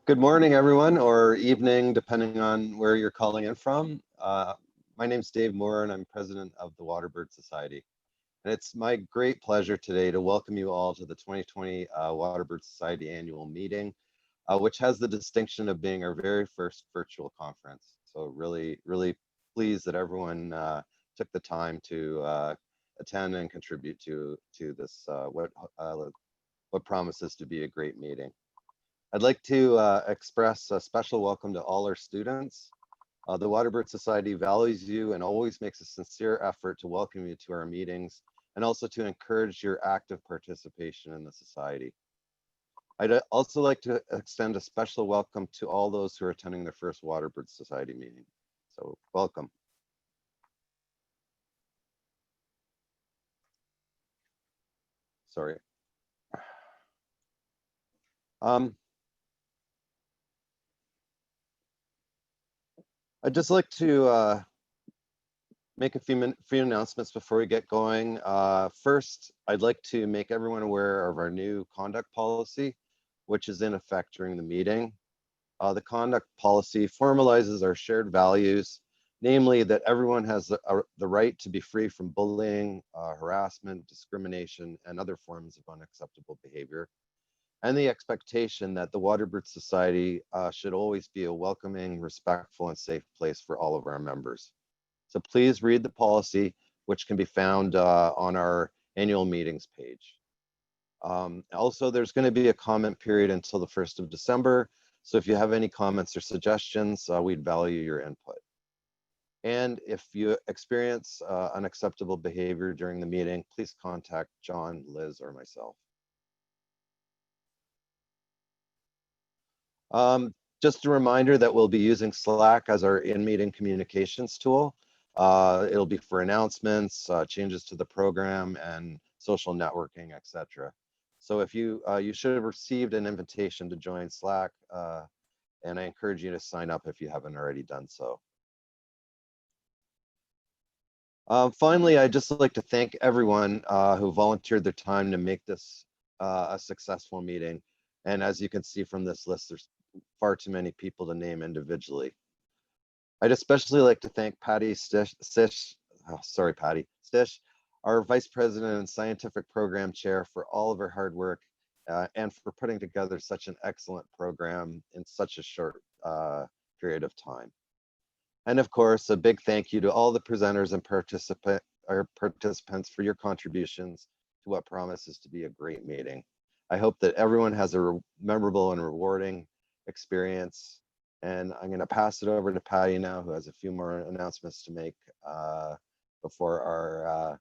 Good morning, everyone, or evening, depending on where you're calling in from. My name's Dave Moore, and I'm president of the Waterbird Society. And it's my great pleasure today to welcome you all to the 2020 Waterbird Society annual meeting, which has the distinction of being our very first virtual conference. So really pleased that everyone took the time to attend and contribute to this, what promises to be a great meeting. I'd like to express a special welcome to all our students. The Waterbird Society values you and always makes a sincere effort to welcome you to our meetings and also to encourage your active participation in the Society. I'd also like to extend a special welcome to all those who are attending their first Waterbird Society meeting. So welcome. Sorry. I'd just like to make a few announcements before we get going. First, I'd like to make everyone aware of our new conduct policy, which is in effect during the meeting. The conduct policy formalizes our shared values, namely that everyone has the right to be free from bullying, harassment, discrimination, and other forms of unacceptable behavior, and the expectation that the Waterbird Society should always be a welcoming, respectful, and safe place for all of our members. So please read the policy, which can be found on our annual meetings page. Also, there's going to be a comment period until the 1st of December. So if you have any comments or suggestions, we'd value your input. And if you experience unacceptable behavior during the meeting, please contact John, Liz, or myself. Just a reminder that we'll be using Slack as our in-meeting communications tool. It'll be for announcements, changes to the program, and social networking, etc. So if you should have received an invitation to join Slack, and I encourage you to sign up if you haven't already done so. Finally, I'd just like to thank everyone who volunteered their time to make this a successful meeting. And as you can see from this list, there's far too many people to name individually. I'd especially like to thank Patty Stish, our Vice President and Scientific Program Chair, for all of her hard work and for putting together such an excellent program in such a short period of time. And of course, a big thank you to all the presenters and participants for your contributions to what promises to be a great meeting. I hope that everyone has a memorable and rewarding experience. And I'm going to pass it over to Patty now, who has a few more announcements to make before our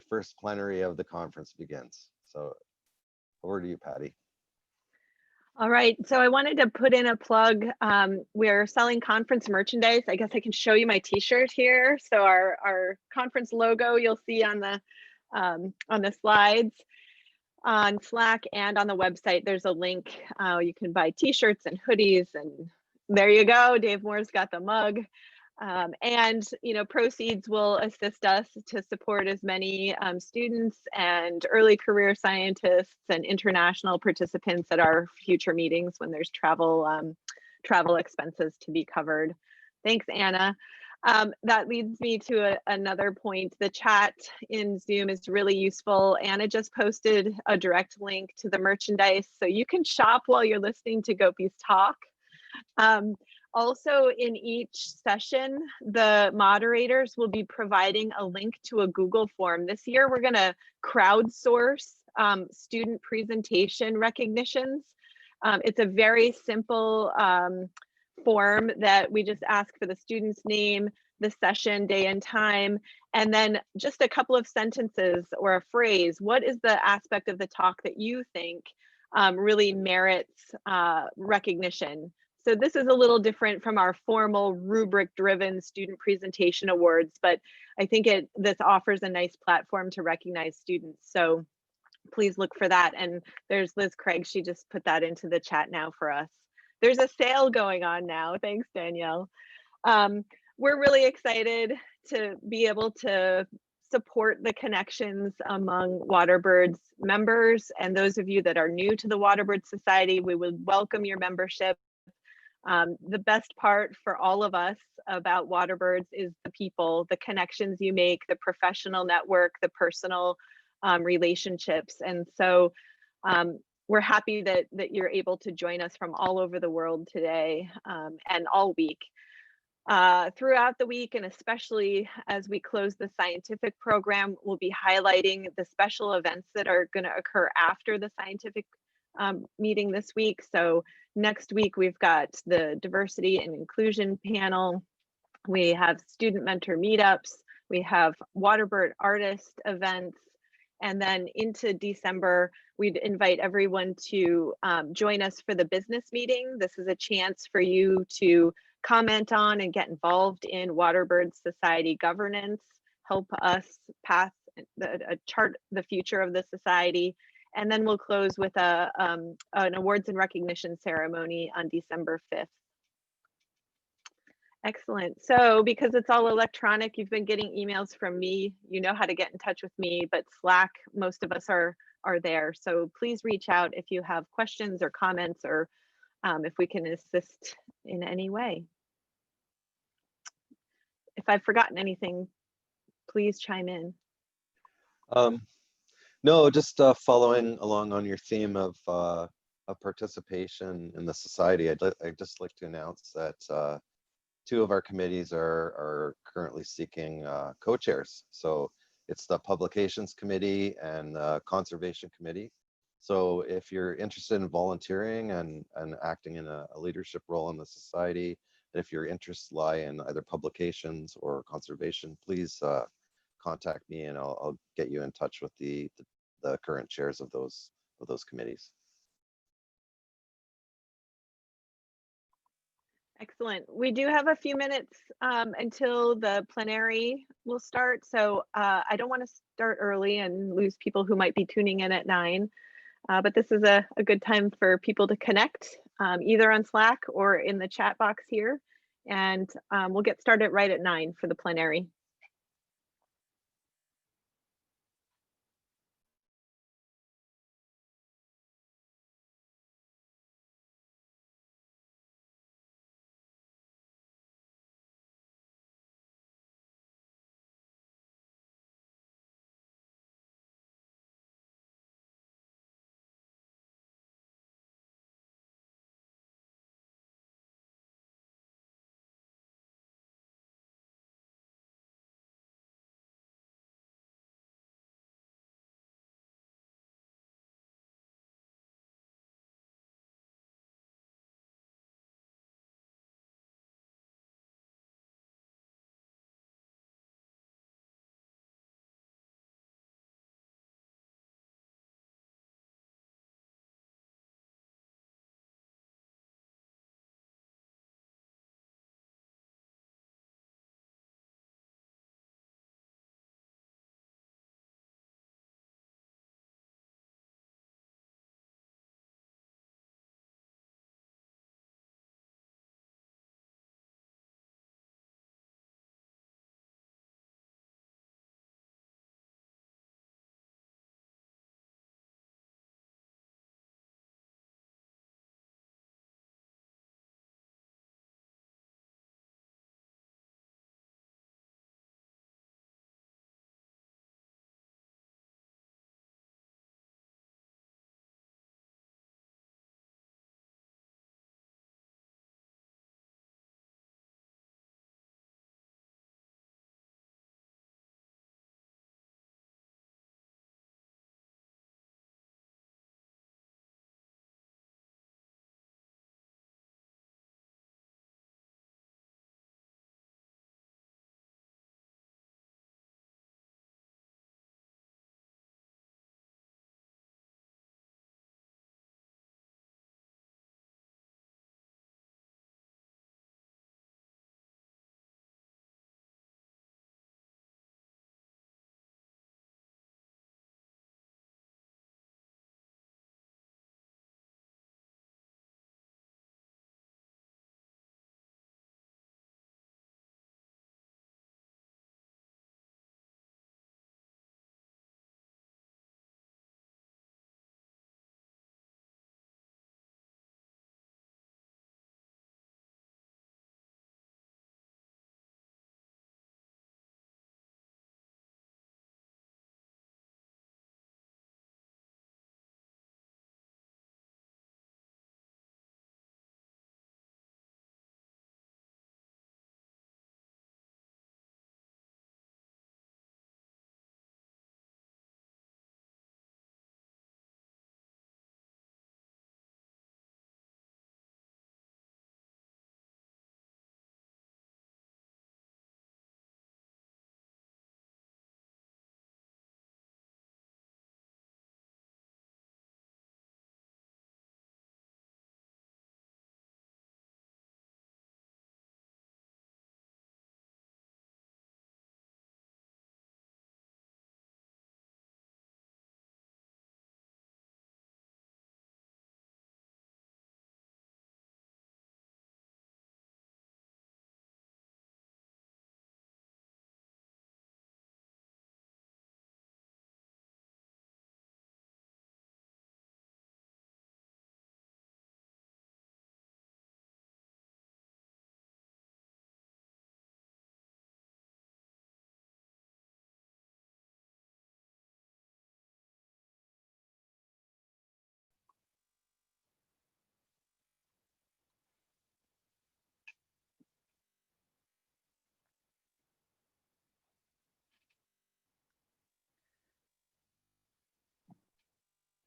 first plenary of the conference begins. So over to you, Patty. All right, so I wanted to put in a plug. We're selling conference merchandise. I guess I can show you my t-shirt here. So our conference logo you'll see on the slides. On Slack and on the website, there's a link. You can buy t-shirts and hoodies, and there you go. Dave Moore's got the mug. And proceeds will assist us to support as many students and early career scientists and international participants at our future meetings when there's travel expenses to be covered. Thanks, Anna. That leads me to another point. The chat in Zoom is really useful. Anna just posted a direct link to the merchandise, so you can shop while you're listening to Gopi's talk. Also, in each session, the moderators will be providing a link to a Google form. This year, we're going to crowdsource student presentation recognitions. It's a very simple form that we just ask for the student's name, the session, day and time, and then just a couple of sentences or a phrase. What is the aspect of the talk that you think really merits recognition? So this is a little different from our formal rubric-driven student presentation awards, but I think this offers a nice platform to recognize students. So please look for that. And there's Liz Craig. She just put that into the chat now for us. There's a sale going on now. Thanks, Danielle. We're really excited to be able to support the connections among Waterbirds members. And those of you that are new to the Waterbird Society, we would welcome your membership. The best part for all of us about Waterbirds is the people, the connections you make, the professional network, the personal relationships. And so we're happy that you're able to join us from all over the world today and all week. Throughout the week, and especially as we close the scientific program, we'll be highlighting the special events that are going to occur after the scientific meeting this week. So next week, we've got the diversity and inclusion panel. We have student mentor meetups. We have Waterbird artist events. And then into December, we'd invite everyone to join us for the business meeting. This is a chance for you to comment on and get involved in Waterbird Society governance, help us chart the future of the society. And then we'll close with an awards and recognition ceremony on December 5th. Excellent. So because it's all electronic, you've been getting emails from me. You know how to get in touch with me, but Slack, most of us are there. So please reach out if you have questions or comments, or if we can assist in any way. If I've forgotten anything, please chime in. No, just following along on your theme of participation in the society, I'd just like to announce that 2 of our committees are currently seeking co-chairs. So it's the Publications Committee and the Conservation Committee. So if you're interested in volunteering and acting in a leadership role in the society, and if your interests lie in either publications or conservation, please contact me and I'll get you in touch with the current chairs of those committees. Excellent. We do have a few minutes until the plenary will start. So I don't want to start early and lose people who might be tuning in at 9. But this is a good time for people to connect either on Slack or in the chat box here. And we'll get started right at 9 for the plenary.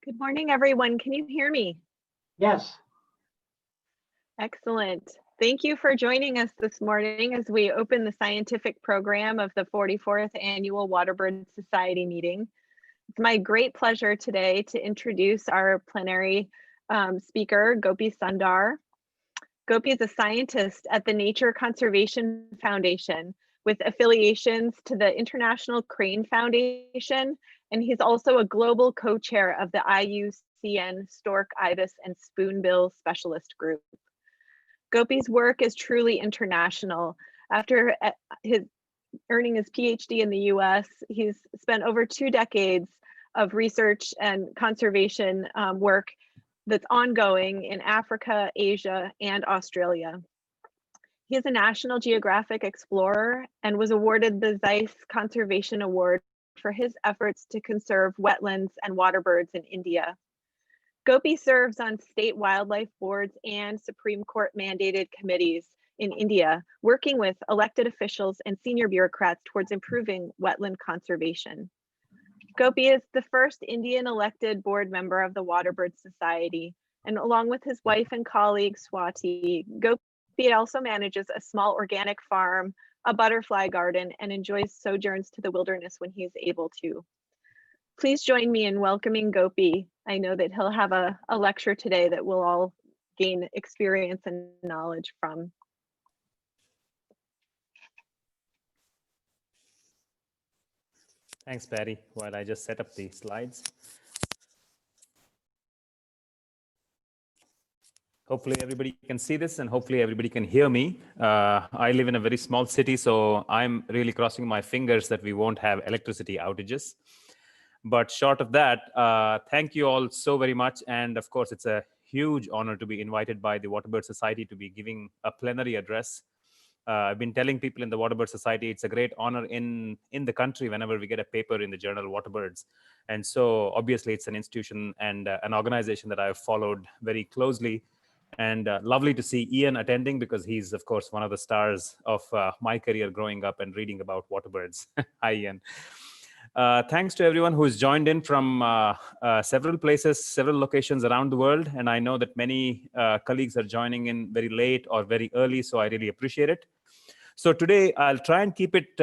Good morning, everyone. Can you hear me? Yes. Excellent. Thank you for joining us this morning as we open the scientific program of the 44th Annual Waterbird Society meeting. It's my great pleasure today to introduce our plenary speaker, Gopi Sundar. Gopi is a scientist at the Nature Conservation Foundation with affiliations to the International Crane Foundation, and he's also a global co-chair of the IUCN Stork, Ibis, and Spoonbill Specialist Group. Gopi's work is truly international. After earning his PhD in the US, he's spent over 2 decades of research and conservation work that's ongoing in Africa, Asia, and Australia. He is a National Geographic explorer and was awarded the Zeiss Conservation Award for his efforts to conserve wetlands and waterbirds in India. Gopi serves on state wildlife boards and Supreme Court mandated committees in India, working with elected officials and senior bureaucrats towards improving wetland conservation. Gopi is the first Indian elected board member of the Waterbird Society, and along with his wife and colleague Swati, Gopi also manages a small organic farm, a butterfly garden, and enjoys sojourns to the wilderness when he's able to. Please join me in welcoming Gopi. I know that he'll have a lecture today that we'll all gain experience and knowledge from. Thanks, Patty. While I just set up the slides. Hopefully everybody can see this and hopefully everybody can hear me. I live in a very small city, so I'm really crossing my fingers that we won't have electricity outages. But short of that, thank you all so very much. And of course, it's a huge honor to be invited by the Waterbird Society to be giving a plenary address. I've been telling people in the Waterbird Society, it's a great honor in the country whenever we get a paper in the journal Waterbirds. And so obviously it's an institution and an organization that I've followed very closely. And lovely to see Ian attending because he's, of course, one of the stars of my career growing up and reading about waterbirds. Hi, Ian. Thanks to everyone who's joined in from several places, several locations around the world. And I know that many colleagues are joining in very late or very early, so I really appreciate it. So today, I'll try and keep it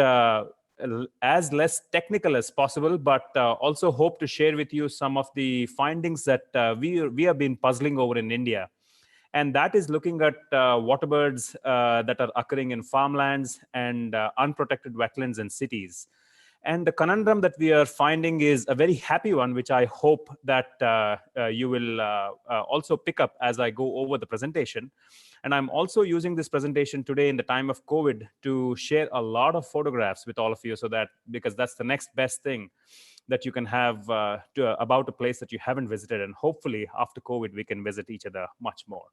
as less technical as possible, but also hope to share with you some of the findings that we have been puzzling over in India. And that is looking at waterbirds that are occurring in farmlands and unprotected wetlands and cities. And the conundrum that we are finding is a very happy one, which I hope that you will also pick up as I go over the presentation. And I'm also using this presentation today in the time of COVID to share a lot of photographs with all of you, so that because that's the next best thing that you can have about a place that you haven't visited. And hopefully after COVID, we can visit each other much more.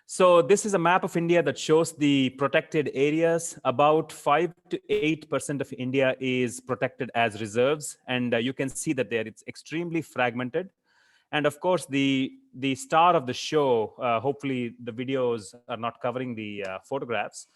So this is a map of India that shows the protected areas. About 5 to 8% of India is protected as reserves. And you can see that there it's extremely fragmented. And of course, the star of the show, hopefully the videos are not covering the photographs.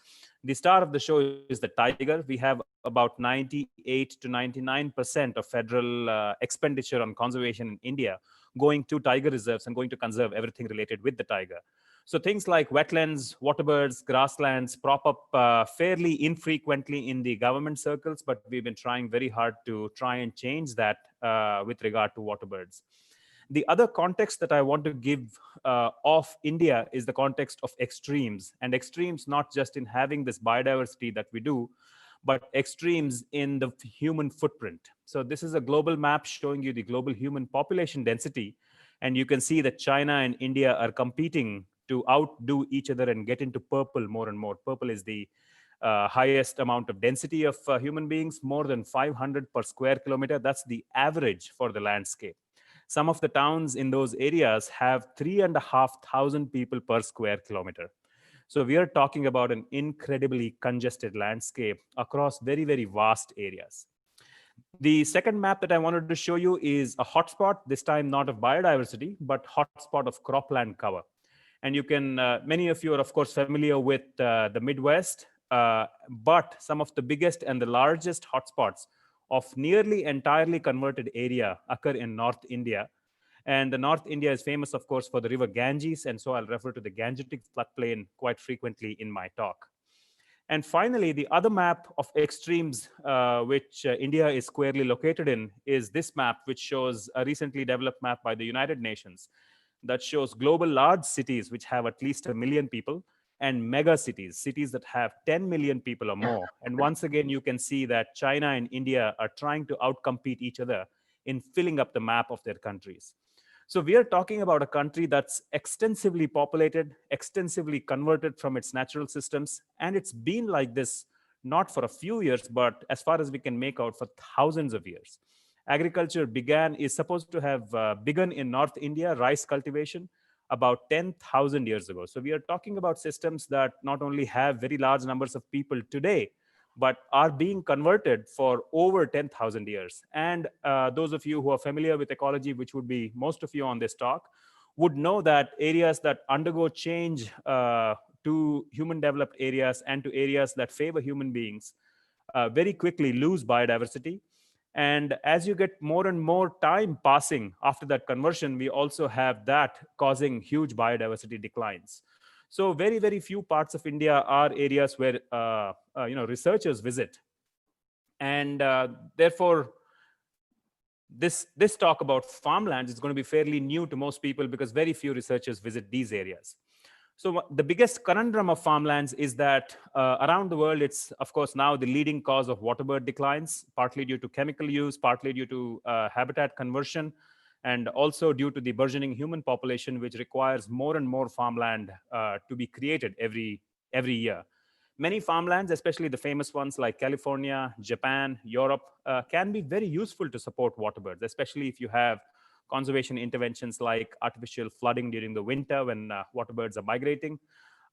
The star of the show is the tiger. We have about 98 to 99% of federal expenditure on conservation in India going to tiger reserves and going to conserve everything related with the tiger. So things like wetlands, waterbirds, grasslands prop up fairly infrequently in the government circles, but we've been trying very hard to try and change that with regard to waterbirds. The other context that I want to give of India is the context of extremes, and extremes not just in having this biodiversity that we do, but extremes in the human footprint. So this is a global map showing you the global human population density. And you can see that China and India are competing to outdo each other and get into purple more and more. Purple is the highest amount of density of human beings, more than 500 per square kilometer. That's the average for the landscape. Some of the towns in those areas have 3,500 people per square kilometer. So we are talking about an incredibly congested landscape across very, very vast areas. The second map that I wanted to show you is a hotspot, this time not of biodiversity, but hotspot of cropland cover. And you can, many of you are, of course, familiar with the Midwest, but some of the biggest and the largest hotspots of nearly entirely converted area occur in North India. And the North India is famous, of course, for the river Ganges, and so I'll refer to the Gangetic floodplain quite frequently in my talk. And finally, the other map of extremes which India is squarely located in is this map, which shows a recently developed map by the United Nations that shows global large cities which have at least 1 million people, and mega cities, cities that have 10 million people or more. And once again, you can see that China and India are trying to outcompete each other in filling up the map of their countries. So we are talking about a country that's extensively populated, extensively converted from its natural systems, and it's been like this not for a few years, but as far as we can make out, for thousands of years. Agriculture is supposed to have begun in North India, rice cultivation, about 10,000 years ago. So we are talking about systems that not only have very large numbers of people today, but are being converted for over 10,000 years. And those of you who are familiar with ecology, which would be most of you on this talk, would know that areas that undergo change to human developed areas and to areas that favor human beings very quickly lose biodiversity. And as you get more and more time passing after that conversion, we also have that causing huge biodiversity declines. So very, very few parts of India are areas where researchers visit. And therefore, this talk about farmlands is going to be fairly new to most people because very few researchers visit these areas. So the biggest conundrum of farmlands is that around the world, it's, of course, now the leading cause of waterbird declines, partly due to chemical use, partly due to habitat conversion, and also due to the burgeoning human population, which requires more and more farmland to be created every year. Many farmlands, especially the famous ones like California, Japan, Europe, can be very useful to support waterbirds, especially if you have conservation interventions like artificial flooding during the winter when waterbirds are migrating,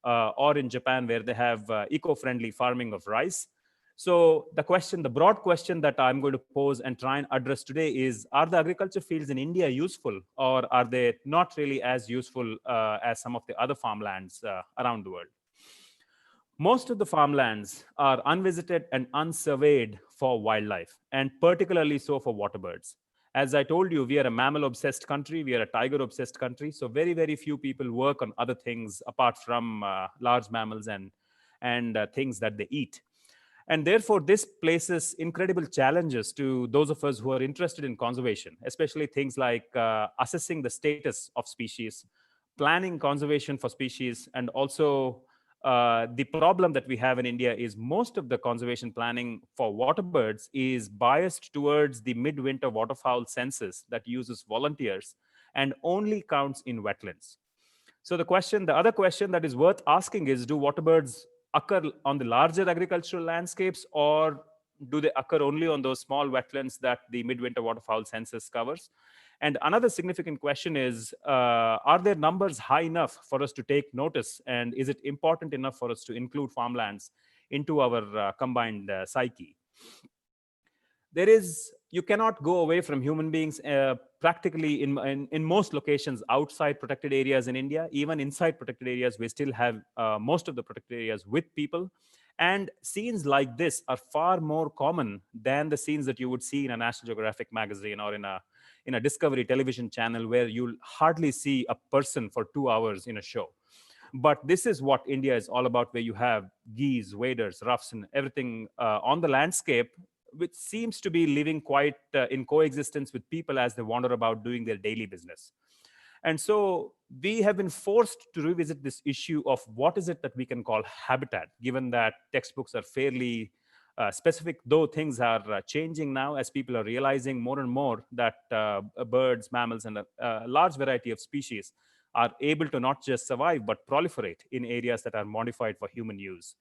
or in Japan where they have eco-friendly farming of rice. So the broad question that I'm going to pose and try and address today is, are the agriculture fields in India useful, or are they not really as useful as some of the other farmlands around the world? Most of the farmlands are unvisited and unsurveyed for wildlife, and particularly so for waterbirds. As I told you, we are a mammal-obsessed country. We are a tiger-obsessed country. So very, very few people work on other things apart from large mammals and things that they eat. And therefore, this places incredible challenges to those of us who are interested in conservation, especially things like assessing the status of species, planning conservation for species, and also the problem that we have in India is most of the conservation planning for waterbirds is biased towards the midwinter waterfowl census that uses volunteers and only counts in wetlands. So the other question that is worth asking is, do waterbirds occur on the larger agricultural landscapes, or do they occur only on those small wetlands that the midwinter waterfowl census covers? And another significant question is, are their numbers high enough for us to take notice? And is it important enough for us to include farmlands into our combined psyche? You cannot go away from human beings practically in most locations outside protected areas in India. Even inside protected areas, we still have most of the protected areas with people. And scenes like this are far more common than the scenes that you would see in a National Geographic magazine or in a Discovery television channel, where you'll hardly see a person for 2 hours in a show. But this is what India is all about, where you have geese, waders, ruffs, and everything on the landscape, which seems to be living quite in coexistence with people as they wander about doing their daily business. And so we have been forced to revisit this issue of what is it that we can call habitat, given that textbooks are fairly specific, though things are changing now as people are realizing more and more that birds, mammals, and a large variety of species are able to not just survive, but proliferate in areas that are modified for human use.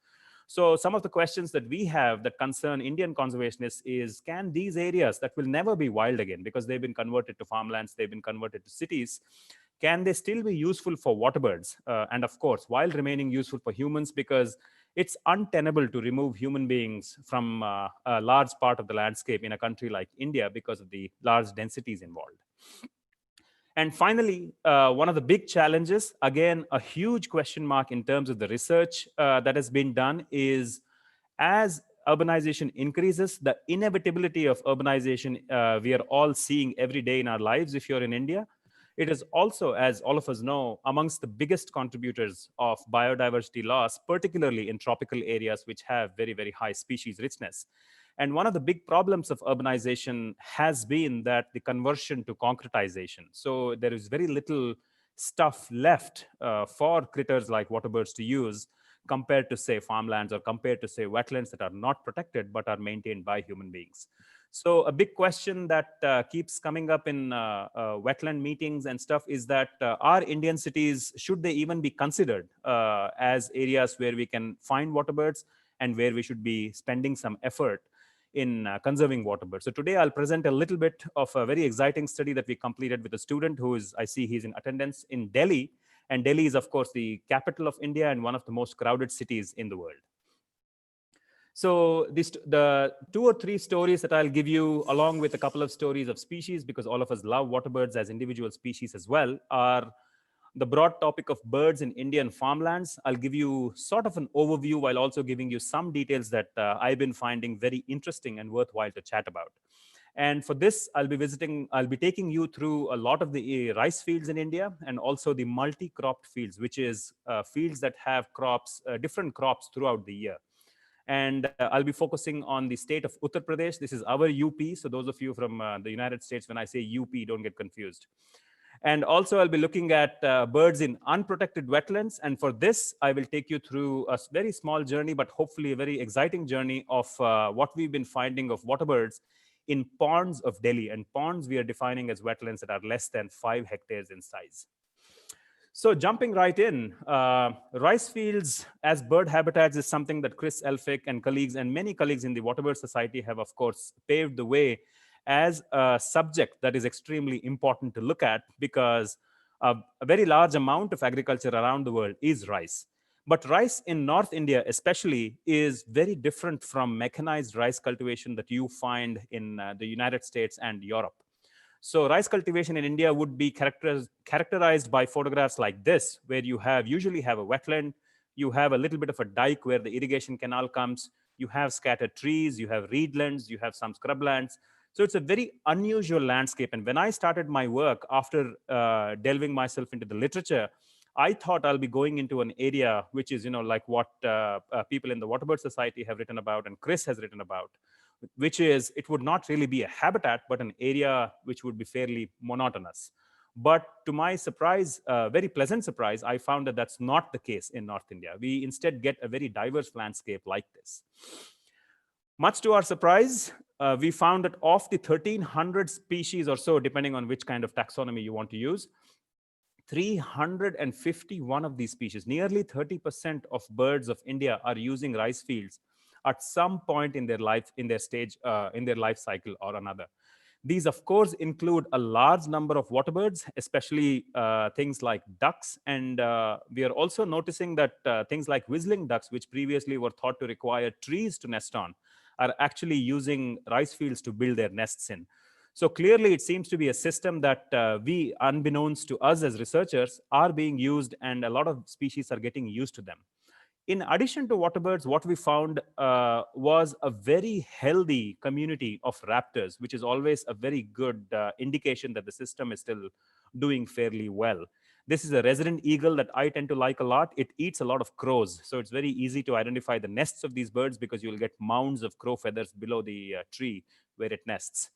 So some of the questions that we have that concern Indian conservationists is, can these areas that will never be wild again because they've been converted to farmlands, they've been converted to cities, can they still be useful for waterbirds? And of course, while remaining useful for humans, because it's untenable to remove human beings from a large part of the landscape in a country like India because of the large densities involved. And finally, one of the big challenges, again, a huge question mark in terms of the research that has been done, is as urbanization increases, the inevitability of urbanization we are all seeing every day in our lives if you're in India. It is also, as all of us know, amongst the biggest contributors of biodiversity loss, particularly in tropical areas which have very, very high species richness. And one of the big problems of urbanization has been that the conversion to concretization. So there is very little stuff left for critters like waterbirds to use compared to, say, farmlands or compared to, say, wetlands that are not protected but are maintained by human beings. So a big question that keeps coming up in wetland meetings and stuff is that are Indian cities, should they even be considered as areas where we can find waterbirds and where we should be spending some effort in conserving waterbirds? So today I'll present a little bit of a very exciting study that we completed with a student who is, I see he's in attendance, in Delhi. And Delhi is, of course, the capital of India and one of the most crowded cities in the world. So the 2 or 3 stories that I'll give you, along with a couple of stories of species, because all of us love waterbirds as individual species as well, are the broad topic of birds in Indian farmlands. I'll give you sort of an overview while also giving you some details that I've been finding very interesting and worthwhile to chat about. And for this, I'll be taking you through a lot of the rice fields in India and also the multi-cropped fields, which is fields that have crops, different crops throughout the year. And I'll be focusing on the state of Uttar Pradesh. This is our UP. So those of you from the United States, when I say UP, don't get confused. And also I'll be looking at birds in unprotected wetlands. And for this, I will take you through a very small journey, but hopefully a very exciting journey of what we've been finding of waterbirds in ponds of Delhi. And ponds we are defining as wetlands that are less than 5 hectares in size. So jumping right in, rice fields as bird habitats is something that Chris Elphick and colleagues and many colleagues in the Waterbird Society have, of course, paved the way as a subject that is extremely important to look at, because a very large amount of agriculture around the world is rice. But rice in North India especially is very different from mechanized rice cultivation that you find in the United States and Europe. So rice cultivation in India would be characterized by photographs like this, where you usually have a wetland, you have a little bit of a dike where the irrigation canal comes, you have scattered trees, you have reedlands, you have some scrublands. So it's a very unusual landscape. And when I started my work after delving myself into the literature, I thought I'll be going into an area which is, like what people in the Waterbird Society have written about and Chris has written about, which is it would not really be a habitat, but an area which would be fairly monotonous. But to my surprise, very pleasant surprise, I found that that's not the case in North India. We instead get a very diverse landscape like this. Much to our surprise, we found that of the 1,300 species or so, depending on which kind of taxonomy you want to use, 351 of these species, nearly 30% of birds of India, are using rice fields at some point in their life, in their life cycle or another. These, of course, include a large number of waterbirds, especially things like ducks. And we are also noticing that things like whistling ducks, which previously were thought to require trees to nest on, are actually using rice fields to build their nests in. So clearly, it seems to be a system that we, unbeknownst to us as researchers, are being used, and a lot of species are getting used to them. In addition to waterbirds, what we found was a very healthy community of raptors, which is always a very good indication that the system is still doing fairly well. This is a resident eagle that I tend to like a lot. It eats a lot of crows, so it's very easy to identify the nests of these birds because you'll get mounds of crow feathers below the tree where it nests.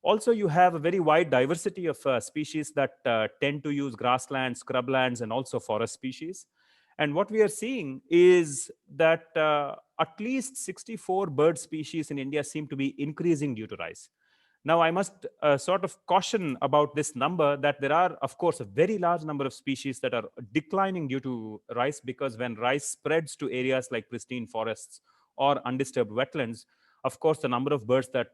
Also, you have a very wide diversity of species that tend to use grasslands, scrublands, and also forest species. And what we are seeing is that at least 64 bird species in India seem to be increasing due to rice. Now, I must sort of caution about this number that there are, of course, a very large number of species that are declining due to rice, because when rice spreads to areas like pristine forests or undisturbed wetlands, of course, the number of birds that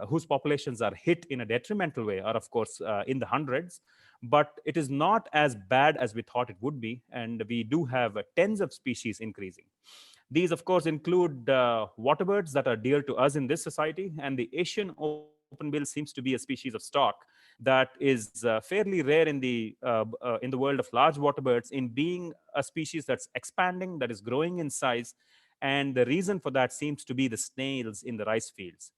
whose populations are hit in a detrimental way are, of course, in the hundreds. But it is not as bad as we thought it would be, and we do have tens of species increasing. These, of course, include waterbirds that are dear to us in this society, and the Asian openbill seems to be a species of stork that is fairly rare in the world of large waterbirds, in being a species that's expanding, that is growing in size, And the reason for that seems to be the snails in the rice fields.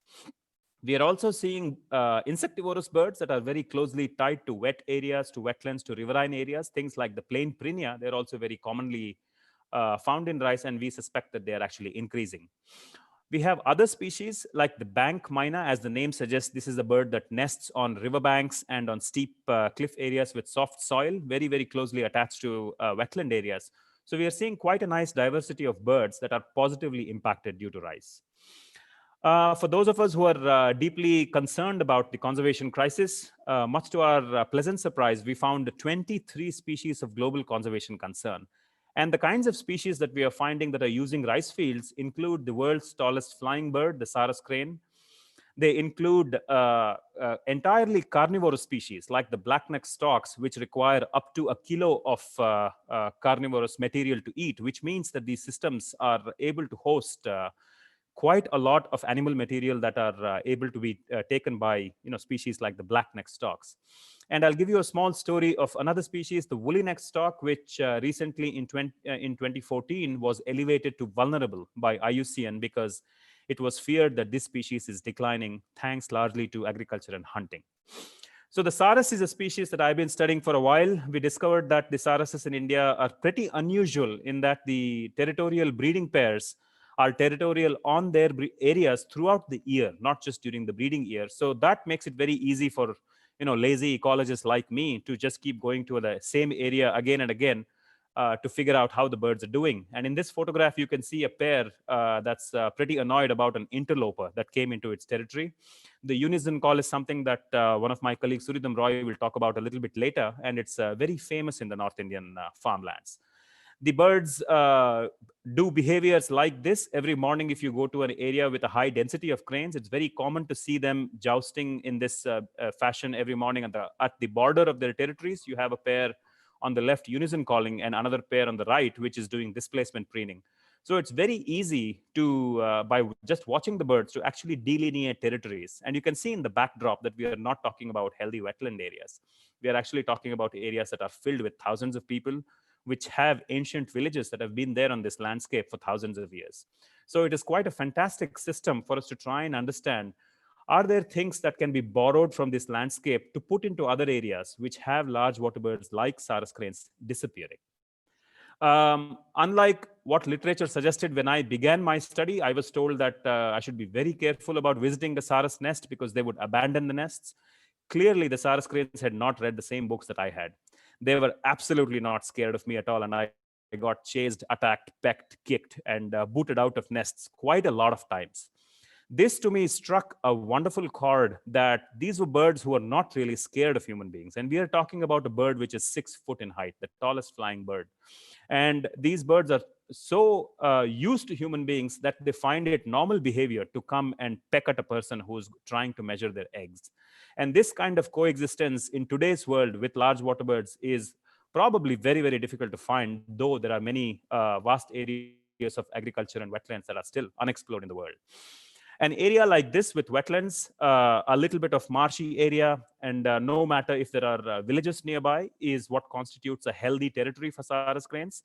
We are also seeing insectivorous birds that are very closely tied to wet areas, to wetlands, to riverine areas. Things like the plain prinia, they're also very commonly found in rice, and we suspect that they are actually increasing. We have other species like the bank myna. As the name suggests, this is a bird that nests on riverbanks and on steep cliff areas with soft soil, very, very closely attached to wetland areas. So we are seeing quite a nice diversity of birds that are positively impacted due to rice. For those of us who are deeply concerned about the conservation crisis, much to our pleasant surprise, we found 23 species of global conservation concern. And the kinds of species that we are finding that are using rice fields include the world's tallest flying bird, the Sarus crane. They include entirely carnivorous species like the blackneck storks, which require up to 1 kilo of carnivorous material to eat, which means that these systems are able to host quite a lot of animal material that are able to be taken by species like the blackneck storks. And I'll give you a small story of another species, the woolly neck stork, which recently in 2014 was elevated to vulnerable by IUCN because it was feared that this species is declining thanks largely to agriculture and hunting. So the Sarus is a species that I've been studying for a while. We discovered that the Saruses in India are pretty unusual in that the territorial breeding pairs are territorial on their areas throughout the year, not just during the breeding year. So that makes it very easy for lazy ecologists like me to just keep going to the same area again and again to figure out how the birds are doing. And in this photograph, you can see a pair that's pretty annoyed about an interloper that came into its territory. The unison call is something that one of my colleagues, Suridam Roy, will talk about a little bit later, and it's very famous in the North Indian farmlands. The birds do behaviors like this every morning. If you go to an area with a high density of cranes, it's very common to see them jousting in this fashion every morning. At the border of their territories, you have a pair on the left unison calling and another pair on the right, which is doing displacement preening. So it's very easy to, by just watching the birds, to actually delineate territories. And you can see in the backdrop that we are not talking about healthy wetland areas. We are actually talking about areas that are filled with thousands of people, which have ancient villages that have been there on this landscape for thousands of years. So it is quite a fantastic system for us to try and understand, are there things that can be borrowed from this landscape to put into other areas which have large water birds like Sarus cranes disappearing? Unlike what literature suggested when I began my study, I was told that I should be very careful about visiting the Sarus nest because they would abandon the nests. Clearly, the Sarus cranes had not read the same books that I had. They were absolutely not scared of me at all, and I got chased, attacked, pecked, kicked, and booted out of nests quite a lot of times. This to me struck a wonderful chord that these were birds who are not really scared of human beings. And we are talking about a bird which is 6 foot in height, the tallest flying bird. And these birds are so used to human beings that they find it normal behavior to come and peck at a person who's trying to measure their eggs. And this kind of coexistence in today's world with large water birds is probably very, very difficult to find, though there are many vast areas of agriculture and wetlands that are still unexplored in the world. An area like this with wetlands, a little bit of marshy area, and no matter if there are villages nearby, is what constitutes a healthy territory for Sarus cranes.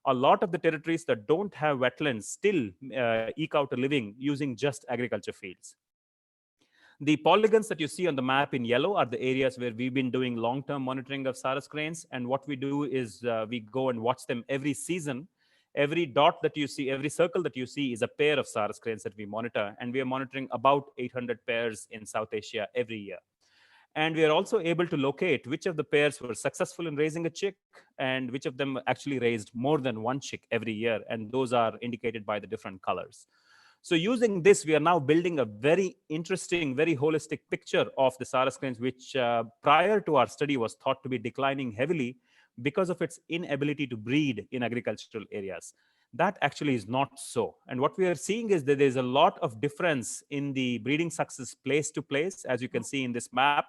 A lot of the territories that don't have wetlands still eke out a living using just agriculture fields. The polygons that you see on the map in yellow are the areas where we've been doing long-term monitoring of Sarus cranes. And what we do is we go and watch them every season. Every dot that you see, every circle that you see is a pair of Sarus cranes that we monitor. And we are monitoring about 800 pairs in South Asia every year. And we are also able to locate which of the pairs were successful in raising a chick and which of them actually raised more than one chick every year. And those are indicated by the different colors. So using this, we are now building a very interesting, very holistic picture of the Sarus cranes, which prior to our study was thought to be declining heavily because of its inability to breed in agricultural areas. That actually is not so. And what we are seeing is that there's a lot of difference in the breeding success place to place. As you can see in this map,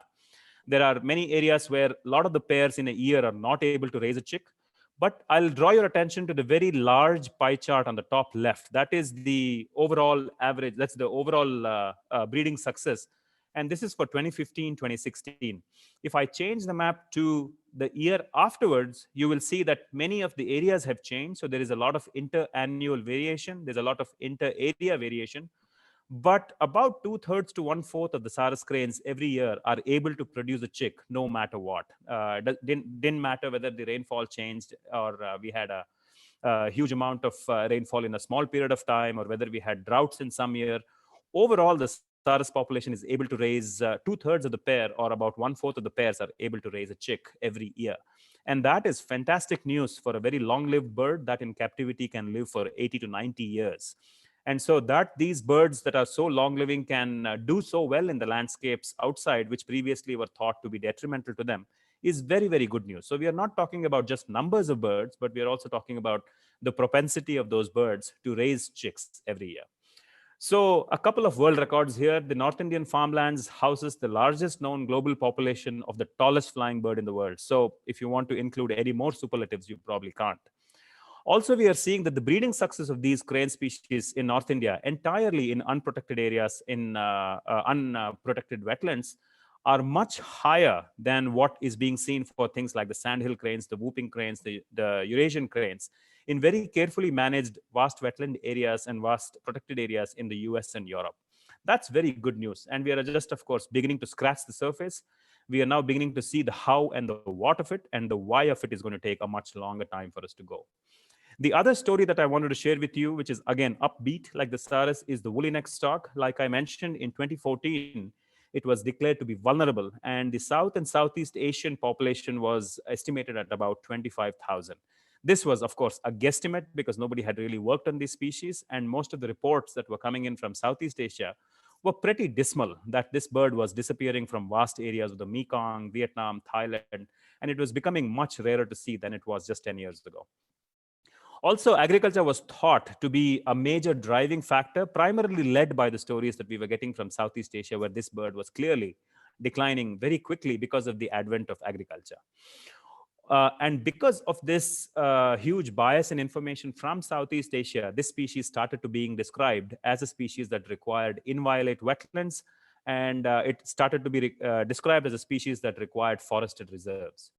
there are many areas where a lot of the pairs in a year are not able to raise a chick. But I'll draw your attention to the very large pie chart on the top left. That is the overall average. That's the overall breeding success. And this is for 2015, 2016. If I change the map to the year afterwards, you will see that many of the areas have changed. So there is a lot of inter-annual variation. There's a lot of inter-area variation. But about 2/3 to 1/4 of the Saras cranes every year are able to produce a chick no matter what. Didn't matter whether the rainfall changed or we had a huge amount of rainfall in a small period of time, or whether we had droughts in some year. Overall, the Saras population is able to raise 2/3 of the pair, or about 1/4 of the pairs are able to raise a chick every year. And that is fantastic news for a very long-lived bird that in captivity can live for 80 to 90 years. And so that these birds that are so long living can do so well in the landscapes outside, which previously were thought to be detrimental to them, is very, very good news. So we are not talking about just numbers of birds, but we are also talking about the propensity of those birds to raise chicks every year. So a couple of world records here. The North Indian farmlands houses the largest known global population of the tallest flying bird in the world. So if you want to include any more superlatives, you probably can't. Also, we are seeing that the breeding success of these crane species in North India, entirely in unprotected areas, in unprotected wetlands, are much higher than what is being seen for things like the sandhill cranes, the whooping cranes, the Eurasian cranes, in very carefully managed vast wetland areas and vast protected areas in the US and Europe. That's very good news. And we are just, of course, beginning to scratch the surface. We are now beginning to see the how and the what of it, and the why of it is going to take a much longer time for us to go. The other story that I wanted to share with you, which is again upbeat like the Saras, is the woolly neck stock. Like I mentioned, in 2014, it was declared to be vulnerable, and the South and Southeast Asian population was estimated at about 25,000. This was, of course, a guesstimate because nobody had really worked on these species, and most of the reports that were coming in from Southeast Asia were pretty dismal that this bird was disappearing from vast areas of the Mekong, Vietnam, Thailand, and it was becoming much rarer to see than it was just 10 years ago. Also, agriculture was thought to be a major driving factor, primarily led by the stories that we were getting from Southeast Asia, where this bird was clearly declining very quickly because of the advent of agriculture. And because of this huge bias in information from Southeast Asia, this species started to being described as a species that required inviolate wetlands, and it started to be described as a species that required forested reserves.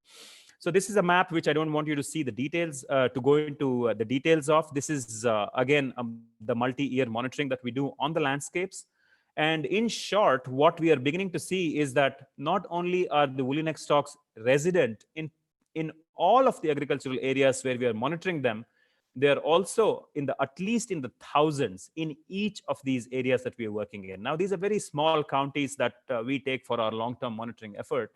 So this is a map which I don't want you to see the details, to go into the details of. This is, again, the multi-year monitoring that we do on the landscapes. And in short, what we are beginning to see is that not only are the woolly neck stalks resident in all of the agricultural areas where we are monitoring them, they are also at least in the thousands in each of these areas that we are working in. Now, these are very small counties that we take for our long-term monitoring effort.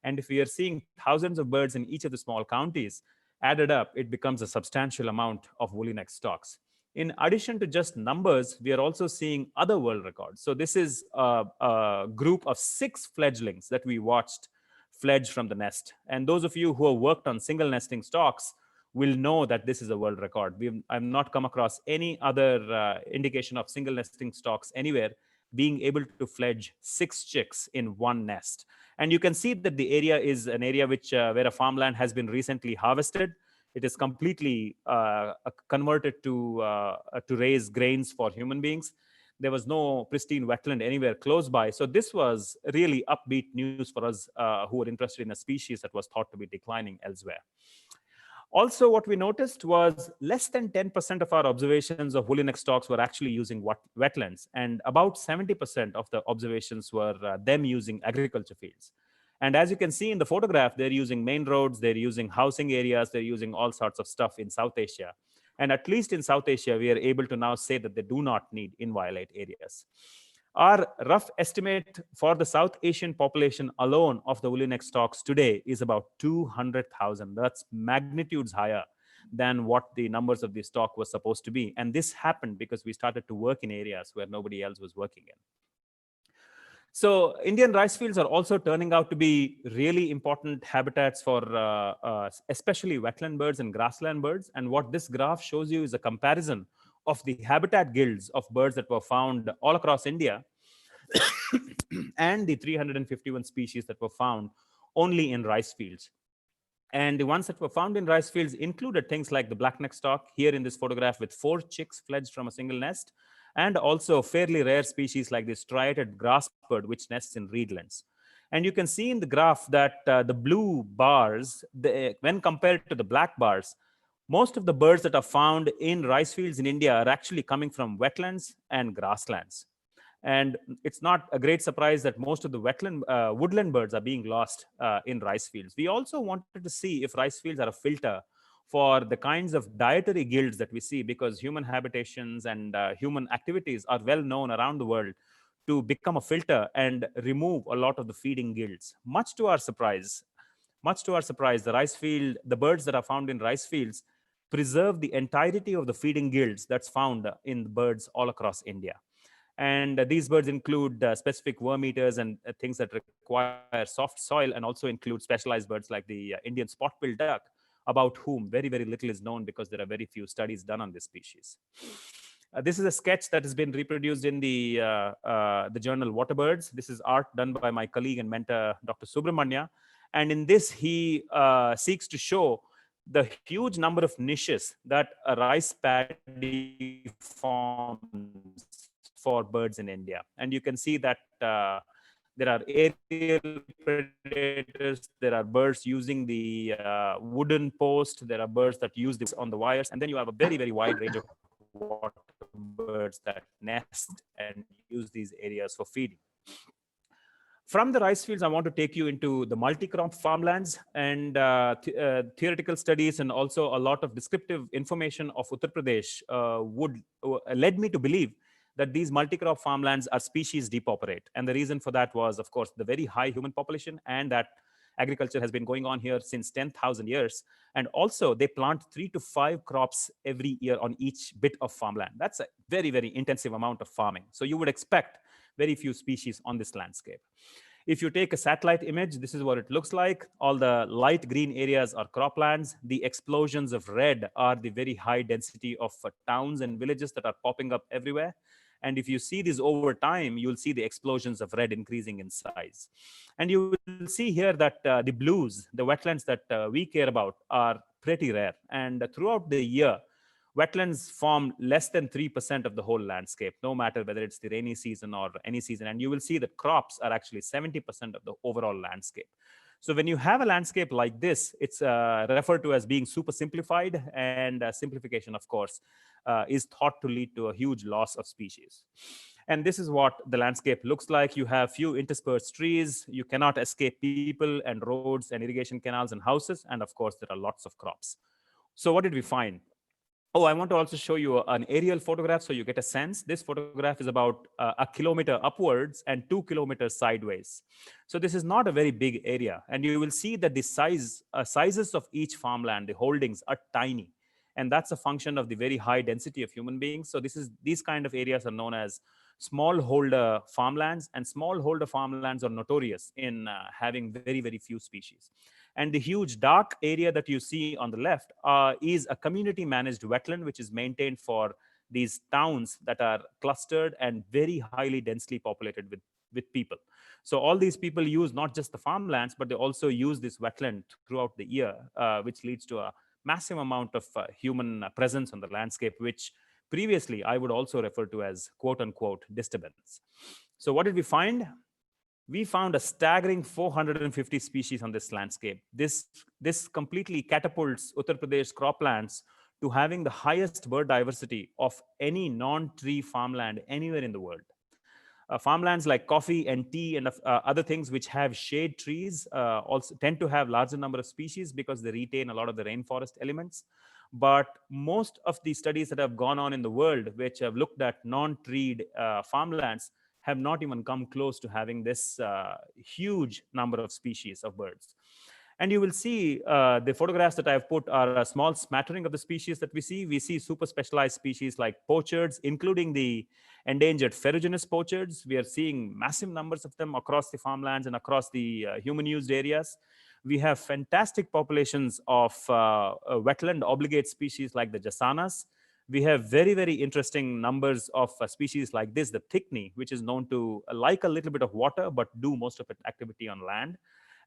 And if we are seeing thousands of birds in each of the small counties, added up, it becomes a substantial amount of woolly neck stalks. In addition to just numbers, we are also seeing other world records. So this is a group of 6 fledglings that we watched fledge from the nest. And those of you who have worked on single nesting stalks will know that this is a world record. I've not come across any other indication of single nesting stalks anywhere being able to fledge 6 chicks in one nest. And you can see that the area is an area where a farmland has been recently harvested. It is completely converted to raise grains for human beings. There was no pristine wetland anywhere close by. So this was really upbeat news for us who were interested in a species that was thought to be declining elsewhere. Also, what we noticed was less than 10% of our observations of woolly neck stalks were actually using wetlands, and about 70% of the observations were them using agriculture fields. And as you can see in the photograph, they're using main roads, they're using housing areas, they're using all sorts of stuff in South Asia. And at least in South Asia, we are able to now say that they do not need inviolate areas. Our rough estimate for the South Asian population alone of the woolly neck stalks today is about 200,000. That's magnitudes higher than what the numbers of the stock was supposed to be. And this happened because we started to work in areas where nobody else was working in. So Indian rice fields are also turning out to be really important habitats for especially wetland birds and grassland birds. And what this graph shows you is a comparison of the habitat guilds of birds that were found all across India and the 351 species that were found only in rice fields. And the ones that were found in rice fields included things like the blackneck stork, here in this photograph with 4 chicks fledged from a single nest, and also fairly rare species like this striated grassbird, which nests in reedlands. And you can see in the graph that the blue bars, when compared to the black bars, most of the birds that are found in rice fields in India are actually coming from wetlands and grasslands. And it's not a great surprise that most of the woodland birds are being lost in rice fields. We also wanted to see if rice fields are a filter for the kinds of dietary guilds that we see, because human habitations and human activities are well known around the world to become a filter and remove a lot of the feeding guilds. Much to our surprise, the birds that are found in rice fields preserve the entirety of the feeding guilds that's found in birds all across India. And these birds include specific worm eaters and things that require soft soil, and also include specialized birds like the Indian spot-billed duck, about whom very, very little is known because there are very few studies done on this species. This is a sketch that has been reproduced in the journal Water Birds. This is art done by my colleague and mentor, Dr. Subramanya. And in this, he seeks to show the huge number of niches that a rice paddy forms for birds in India. And you can see that there are aerial predators, there are birds using the wooden post, there are birds that use this on the wires, and then you have a very, very wide range of water birds that nest and use these areas for feeding. From the rice fields, I want to take you into the multi-crop farmlands, and theoretical studies and also a lot of descriptive information of Uttar Pradesh led me to believe that these multi-crop farmlands are species depopulate. And the reason for that was, of course, the very high human population, and that agriculture has been going on here since 10,000 years. And also they plant 3 to 5 crops every year on each bit of farmland. That's a very, very intensive amount of farming. So you would expect very few species on this landscape. If you take a satellite image, this is what it looks like. All the light green areas are croplands. The explosions of red are the very high density of towns and villages that are popping up everywhere. And if you see this over time, you'll see the explosions of red increasing in size. And you will see here that the blues, the wetlands that we care about, are pretty rare. And throughout the year, wetlands form less than 3% of the whole landscape, no matter whether it's the rainy season or any season. And you will see that crops are actually 70% of the overall landscape. So when you have a landscape like this, it's referred to as being super simplified, and simplification, of course, is thought to lead to a huge loss of species. And this is what the landscape looks like. You have few interspersed trees. You cannot escape people and roads and irrigation canals and houses. And of course, there are lots of crops. So what did we find? Oh, I want to also show you an aerial photograph so you get a sense. This photograph is about a kilometer upwards and 2 kilometers sideways. So this is not a very big area. And you will see that the sizes of each farmland, the holdings, are tiny. And that's a function of the very high density of human beings. So these kind of areas are known as smallholder farmlands, and smallholder farmlands are notorious in having very, very few species. And the huge dark area that you see on the left is a community managed wetland, which is maintained for these towns that are clustered and very highly densely populated with people. So all these people use not just the farmlands, but they also use this wetland throughout the year, which leads to a massive amount of human presence on the landscape, which previously I would also refer to as quote unquote disturbance. So what did we find? We found a staggering 450 species on this landscape. This completely catapults Uttar Pradesh croplands to having the highest bird diversity of any non-tree farmland anywhere in the world. Farmlands like coffee and tea and other things which have shade trees also tend to have larger number of species because they retain a lot of the rainforest elements. But most of the studies that have gone on in the world, which have looked at non-treed farmlands, have not even come close to having this huge number of species of birds. And you will see the photographs that I've put are a small smattering of the species that we see. We see super specialized species like poachards, including the endangered ferruginous poachards. We are seeing massive numbers of them across the farmlands and across the human used areas. We have fantastic populations of wetland obligate species like the jasanas. We have very, very interesting numbers of species like this, the thickney, which is known to like a little bit of water, but do most of its activity on land.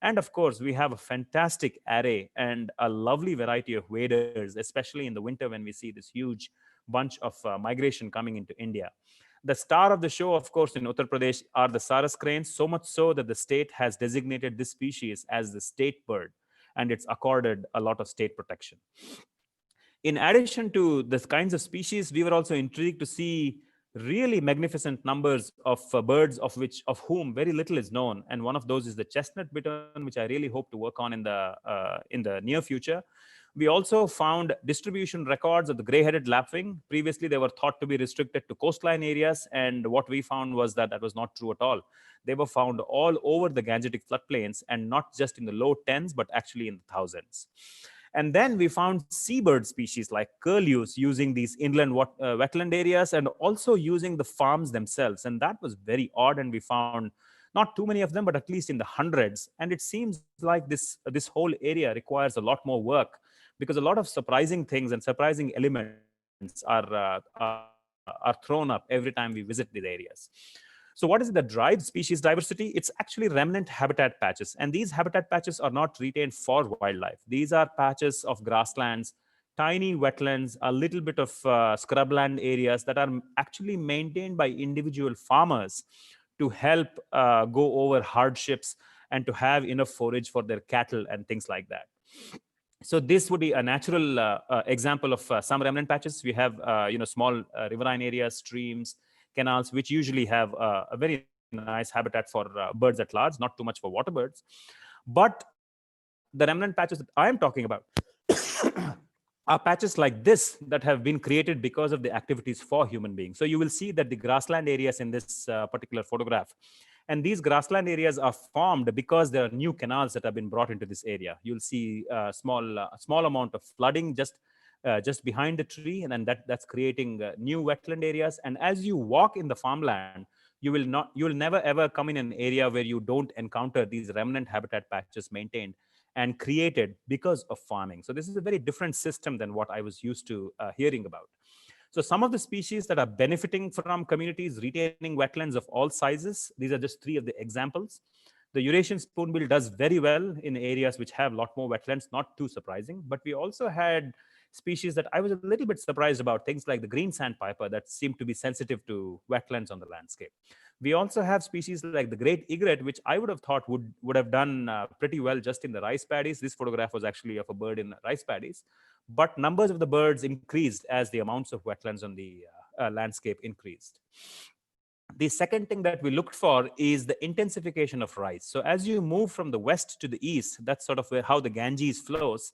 And of course, we have a fantastic array and a lovely variety of waders, especially in the winter when we see this huge bunch of migration coming into India. The star of the show, of course, in Uttar Pradesh are the Saras cranes, so much so that the state has designated this species as the state bird, and it's accorded a lot of state protection. In addition to the kinds of species, we were also intrigued to see really magnificent numbers of birds of whom very little is known, and one of those is the chestnut bittern, which I really hope to work on in the near future. We also found distribution records of the gray-headed lapwing. Previously, they were thought to be restricted to coastline areas, and what we found was that that was not true at all. They were found all over the Gangetic floodplains, and not just in the low tens, but actually in the thousands. And then we found seabird species like curlews using these inland wetland areas, and also using the farms themselves. And that was very odd, and we found not too many of them, but at least in the hundreds. And it seems like this whole area requires a lot more work, because a lot of surprising things and surprising elements are thrown up every time we visit these areas. So what is it that drives species diversity? It's actually remnant habitat patches. And these habitat patches are not retained for wildlife. These are patches of grasslands, tiny wetlands, a little bit of scrubland areas that are actually maintained by individual farmers to help go over hardships and to have enough forage for their cattle and things like that. So this would be a natural example of some remnant patches. We have small riverine areas, streams, canals, which usually have a very nice habitat for birds at large, not too much for water birds. But the remnant patches that I am talking about are patches like this that have been created because of the activities for human beings. So you will see that the grassland areas in this particular photograph, and these grassland areas are formed because there are new canals that have been brought into this area. You'll see a small amount of flooding just behind the tree, and then that's creating new wetland areas. And as you walk in the farmland, you will never ever come in an area where you don't encounter these remnant habitat patches maintained and created because of farming. So this is a very different system than what I was used to hearing about. So some of the species that are benefiting from communities retaining wetlands of all sizes, these are just three of the examples. The Eurasian spoonbill does very well in areas which have a lot more wetlands, not too surprising. But we also had species that I was a little bit surprised about, things like the green sandpiper that seem to be sensitive to wetlands on the landscape. We also have species like the great egret, which I would have thought would have done pretty well just in the rice paddies. This photograph was actually of a bird in rice paddies. But numbers of the birds increased as the amounts of wetlands on the landscape increased. The second thing that we looked for is the intensification of rice. So as you move from the west to the east, that's sort of how the Ganges flows.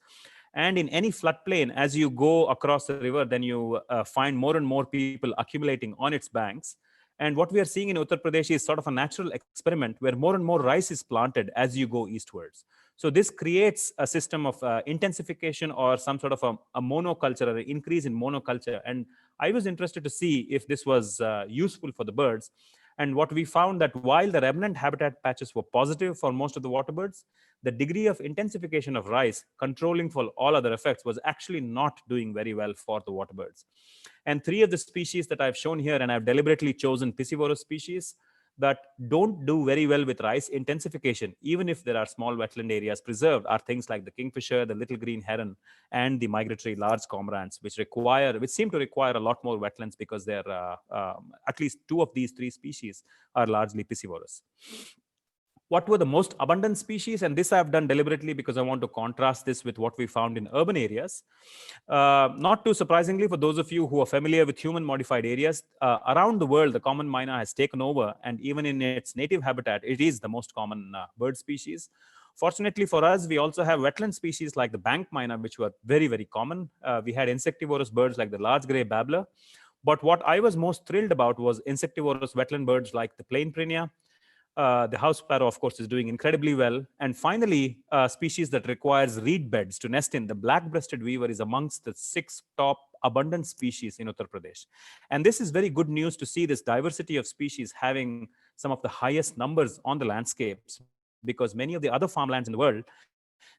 And in any floodplain, as you go across the river, then you find more and more people accumulating on its banks. And what we are seeing in Uttar Pradesh is sort of a natural experiment where more and more rice is planted as you go eastwards. So this creates a system of intensification or some sort of a monoculture, or an increase in monoculture. And I was interested to see if this was useful for the birds. And what we found that while the remnant habitat patches were positive for most of the water birds, the degree of intensification of rice, controlling for all other effects, was actually not doing very well for the water birds. And three of the species that I've shown here, and I've deliberately chosen piscivorous species that don't do very well with rice intensification, even if there are small wetland areas preserved, are things like the kingfisher, the little green heron, and the migratory large cormorants, which seem to require a lot more wetlands because they're at least two of these three species are largely piscivorous. What were the most abundant species? And this I've done deliberately because I want to contrast this with what we found in urban areas. Not too surprisingly, for those of you who are familiar with human modified areas, around the world, the common myna has taken over, and even in its native habitat, it is the most common bird species. Fortunately for us, we also have wetland species like the bank myna, which were very, very common. We had insectivorous birds like the large gray babbler. But what I was most thrilled about was insectivorous wetland birds like the plain prinia. The house sparrow, of course, is doing incredibly well. And finally, a species that requires reed beds to nest in, the black-breasted weaver, is amongst the 6 top abundant species in Uttar Pradesh. And this is very good news to see this diversity of species having some of the highest numbers on the landscapes, because many of the other farmlands in the world,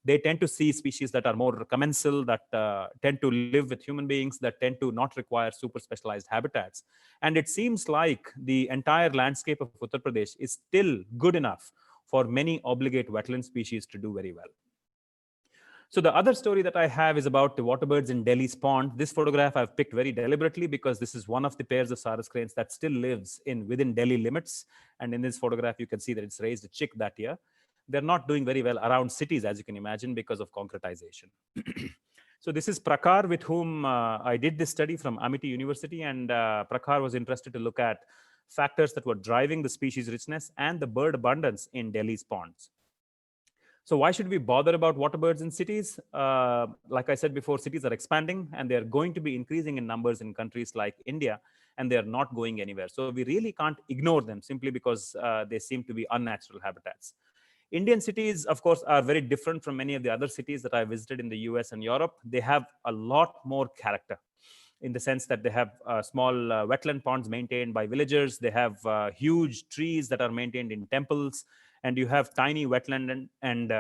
they tend to see species that are more commensal, that tend to live with human beings, that tend to not require super specialized habitats. And it seems like the entire landscape of Uttar Pradesh is still good enough for many obligate wetland species to do very well. So the other story that I have is about the water birds in Delhi's pond. This photograph I've picked very deliberately because this is one of the pairs of sarus cranes that still lives within Delhi limits. And in this photograph, you can see that it's raised a chick that year. They're not doing very well around cities, as you can imagine, because of concretization. So this is Prakar, with whom I did this study from Amity University. And Prakar was interested to look at factors that were driving the species richness and the bird abundance in Delhi's ponds. So why should we bother about water birds in cities? Like I said before, cities are expanding and they're going to be increasing in numbers in countries like India, and they're not going anywhere. So we really can't ignore them simply because they seem to be unnatural habitats. Indian cities, of course, are very different from many of the other cities that I visited in the US and Europe. They have a lot more character in the sense that they have small wetland ponds maintained by villagers. They have huge trees that are maintained in temples, and you have tiny wetland and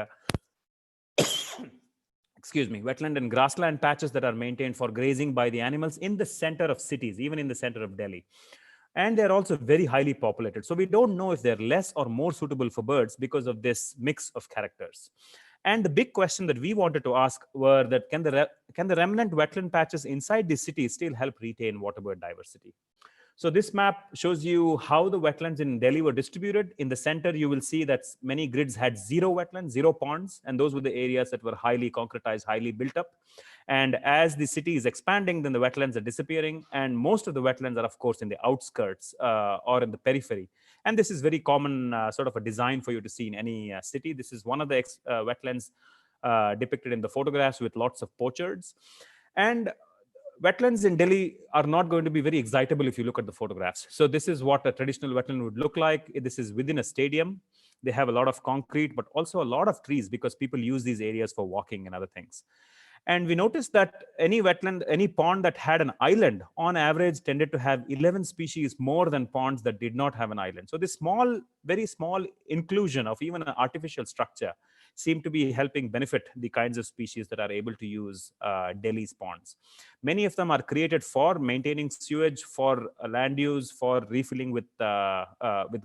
excuse me, wetland and grassland patches that are maintained for grazing by the animals in the center of cities, even in the center of Delhi. And they're also very highly populated. So we don't know if they're less or more suitable for birds because of this mix of characters. And the big question that we wanted to ask were that can the remnant wetland patches inside these cities still help retain waterbird diversity? So this map shows you how the wetlands in Delhi were distributed. In the center, you will see that many grids had zero wetlands, zero ponds, and those were the areas that were highly concretized, highly built up. And as the city is expanding, then the wetlands are disappearing. And most of the wetlands are, of course, in the outskirts or in the periphery. And this is very common sort of a design for you to see in any city. This is one of the wetlands depicted in the photographs with lots of poachards. And wetlands in Delhi are not going to be very excitable if you look at the photographs. So this is what a traditional wetland would look like. This is within a stadium. They have a lot of concrete, but also a lot of trees because people use these areas for walking and other things. And we noticed that any wetland, any pond that had an island, on average, tended to have 11 species more than ponds that did not have an island. So this small, very small inclusion of even an artificial structure seem to be helping benefit the kinds of species that are able to use Delhi's ponds. Many of them are created for maintaining sewage, for land use, for refilling with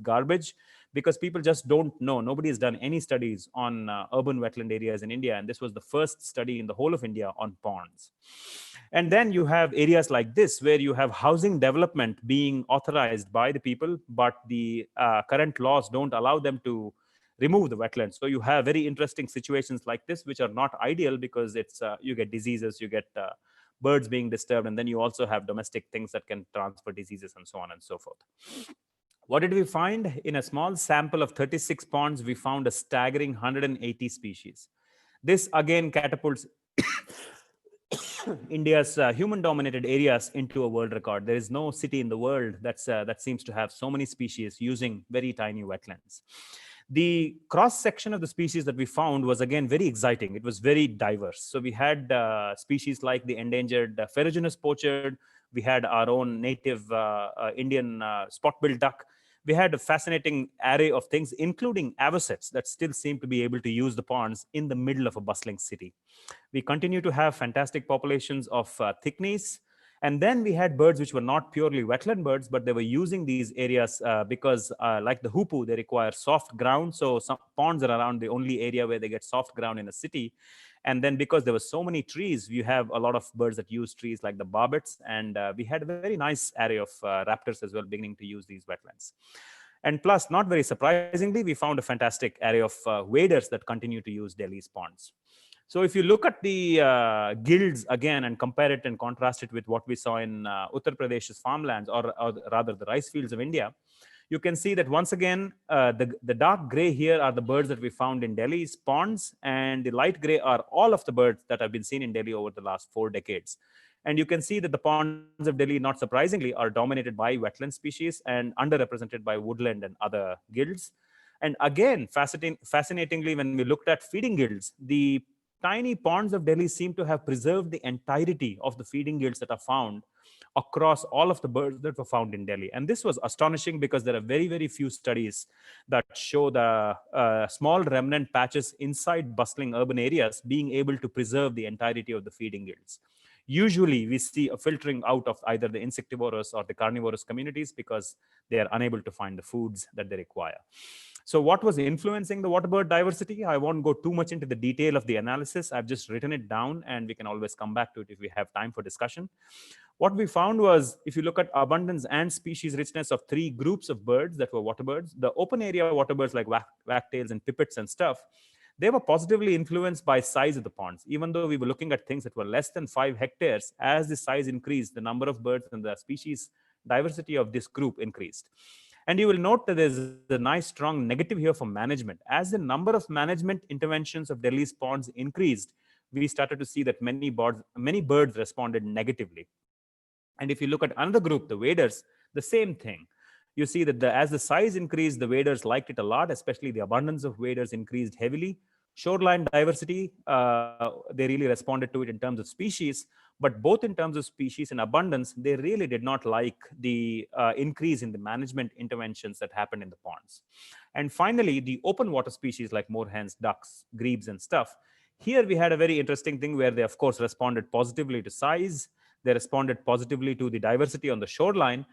garbage, because people just don't know. Nobody has done any studies on urban wetland areas in India, and this was the first study in the whole of India on ponds. And then you have areas like this where you have housing development being authorized by the people, but the current laws don't allow them to remove the wetlands. So you have very interesting situations like this, which are not ideal because it's you get diseases, you get birds being disturbed, and then you also have domestic things that can transfer diseases and so on and so forth. What did we find? In a small sample of 36 ponds, we found a staggering 180 species. This again catapults India's human-dominated areas into a world record. There is no city in the world that seems to have so many species using very tiny wetlands. The cross-section of the species that we found was, again, very exciting. It was very diverse. So we had species like the endangered ferruginous pochard. We had our own native Indian spot-billed duck. We had a fascinating array of things, including avocets that still seem to be able to use the ponds in the middle of a bustling city. We continue to have fantastic populations of thickneys. And then we had birds which were not purely wetland birds, but they were using these areas because like the hoopoe, they require soft ground. So some ponds are around the only area where they get soft ground in a city. And then because there were so many trees, we have a lot of birds that use trees like the barbets. And we had a very nice array of raptors as well beginning to use these wetlands. And plus, not very surprisingly, we found a fantastic array of waders that continue to use Delhi's ponds. So if you look at the guilds again and compare it and contrast it with what we saw in Uttar Pradesh's farmlands, or rather the rice fields of India, you can see that once again, the dark gray here are the birds that we found in Delhi's ponds, and the light gray are all of the birds that have been seen in Delhi over the last 4 decades. And you can see that the ponds of Delhi, not surprisingly, are dominated by wetland species and underrepresented by woodland and other guilds. And again, fascinatingly, when we looked at feeding guilds, the tiny ponds of Delhi seem to have preserved the entirety of the feeding guilds that are found across all of the birds that were found in Delhi. And this was astonishing because there are very, very few studies that show the small remnant patches inside bustling urban areas being able to preserve the entirety of the feeding guilds. Usually, we see a filtering out of either the insectivorous or the carnivorous communities because they are unable to find the foods that they require. So what was influencing the waterbird diversity? I won't go too much into the detail of the analysis. I've just written it down, and we can always come back to it if we have time for discussion. What we found was, if you look at abundance and species richness of three groups of birds that were waterbirds, the open area waterbirds like wagtails and pipits and stuff, they were positively influenced by size of the ponds. Even though we were looking at things that were less than 5 hectares, as the size increased, the number of birds and the species diversity of this group increased. And you will note that there's a nice strong negative here for management. As the number of management interventions of Delhi's ponds increased, we started to see that many birds responded negatively. And if you look at another group, the waders, the same thing. You see that as the size increased, the waders liked it a lot, especially the abundance of waders increased heavily. Shoreline diversity, they really responded to it in terms of species, but both in terms of species and abundance, they really did not like the increase in the management interventions that happened in the ponds. And finally, the open water species like moorhens, ducks, grebes, and stuff. Here we had a very interesting thing where they, of course, responded positively to size. They responded positively to the diversity on the shoreline.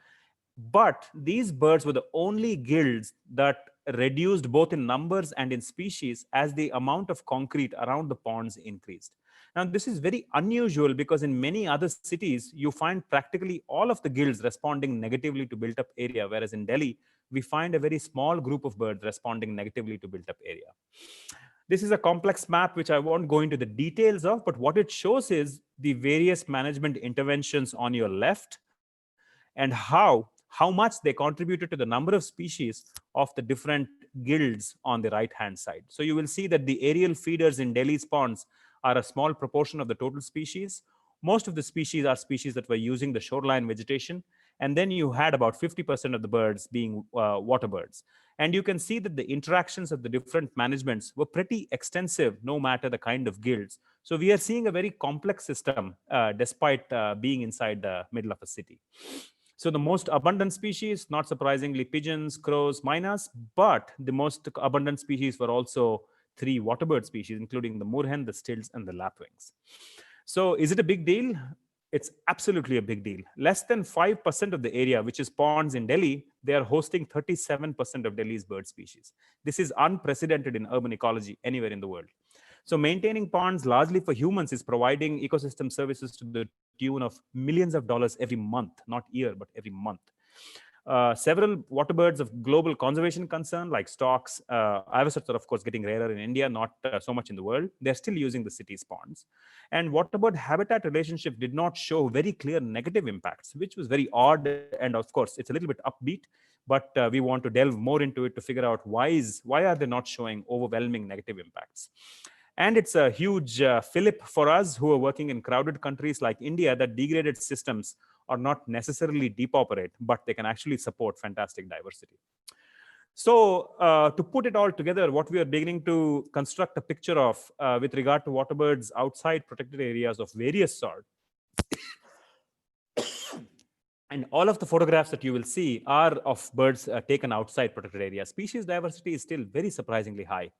But these birds were the only gills that reduced both in numbers and in species as the amount of concrete around the ponds increased. Now, this is very unusual because in many other cities, you find practically all of the gills responding negatively to built up area, whereas in Delhi, we find a very small group of birds responding negatively to built up area. This is a complex map, which I won't go into the details of, but what it shows is the various management interventions on your left and how much they contributed to the number of species of the different gills on the right-hand side. So you will see that the aerial feeders in Delhi's ponds are a small proportion of the total species. Most of the species are species that were using the shoreline vegetation. And then you had about 50% of the birds being water birds. And you can see that the interactions of the different managements were pretty extensive, no matter the kind of gills. So we are seeing a very complex system, despite being inside the middle of a city. So the most abundant species, not surprisingly, pigeons, crows, mynas, but the most abundant species were also 3 waterbird species, including the moorhen, the stilts, and the lapwings. So is it a big deal? It's absolutely a big deal. Less than 5% of the area, which is ponds in Delhi, they are hosting 37% of Delhi's bird species. This is unprecedented in urban ecology anywhere in the world. So maintaining ponds largely for humans is providing ecosystem services to the tune of millions of dollars every month, not year, but every month. Several waterbirds of global conservation concern, like storks, avocets are of course getting rarer in India, not so much in the world. They're still using the city's ponds. And waterbird habitat relationship did not show very clear negative impacts, which was very odd. And of course, it's a little bit upbeat, but we want to delve more into it to figure out why are they not showing overwhelming negative impacts. And it's a huge fillip for us who are working in crowded countries like India that degraded systems are not necessarily depauperate, but they can actually support fantastic diversity. So to put it all together, what we are beginning to construct a picture of with regard to waterbirds outside protected areas of various sort. And all of the photographs that you will see are of birds taken outside protected areas. Species diversity is still very surprisingly high.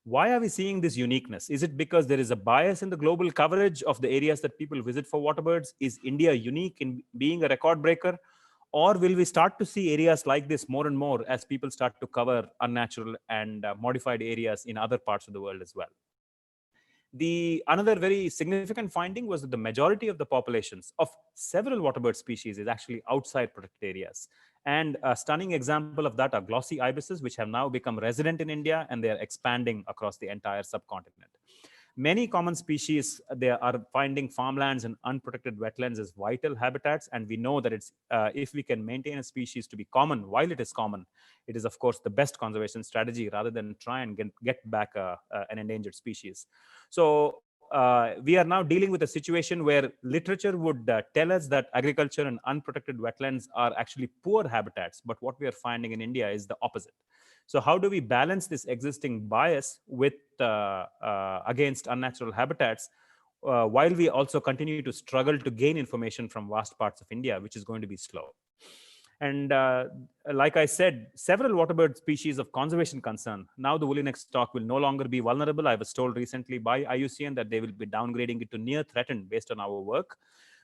Why are we seeing this uniqueness? Is it because there is a bias in the global coverage of the areas that people visit for waterbirds? Is India unique in being a record breaker? Or will we start to see areas like this more and more as people start to cover unnatural and modified areas in other parts of the world as well? Another very significant finding was that the majority of the populations of several waterbird species is actually outside protected areas. And a stunning example of that are glossy ibises, which have now become resident in India, and they are expanding across the entire subcontinent. Many common species, they are finding farmlands and unprotected wetlands as vital habitats. And we know that it's if we can maintain a species to be common while it is common, it is, of course, the best conservation strategy rather than try and get back an endangered species. So we are now dealing with a situation where literature would tell us that agriculture and unprotected wetlands are actually poor habitats. But what we are finding in India is the opposite. So how do we balance this existing bias with against unnatural habitats while we also continue to struggle to gain information from vast parts of India, which is going to be slow? And like I said, several waterbird species of conservation concern. Now the woolly neck stock will no longer be vulnerable. I was told recently by IUCN that they will be downgrading it to near threatened based on our work.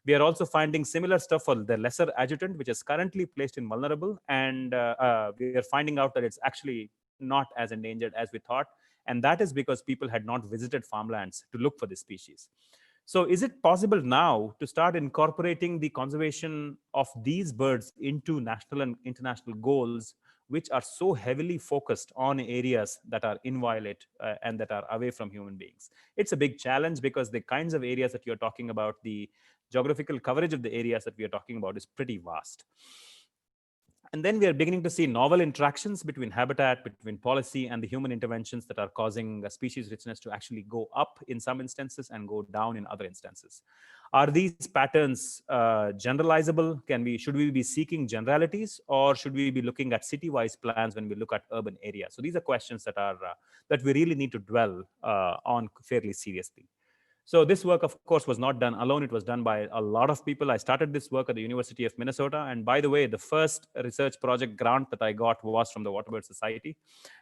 We are also finding similar stuff for the lesser adjutant, which is currently placed in vulnerable. And we are finding out that it's actually not as endangered as we thought. And that is because people had not visited farmlands to look for this species. So is it possible now to start incorporating the conservation of these birds into national and international goals, which are so heavily focused on areas that are inviolate and that are away from human beings? It's a big challenge because the kinds of areas that you're talking about, the geographical coverage of the areas that we are talking about is pretty vast. And then we are beginning to see novel interactions between habitat, between policy, and the human interventions that are causing species richness to actually go up in some instances and go down in other instances. Are these patterns generalizable? Should we be seeking generalities, or should we be looking at city-wise plans when we look at urban areas? So these are questions that we really need to dwell on fairly seriously. So this work, of course, was not done alone. It was done by a lot of people. I started this work at the University of Minnesota. And by the way, the first research project grant that I got was from the Waterbird Society.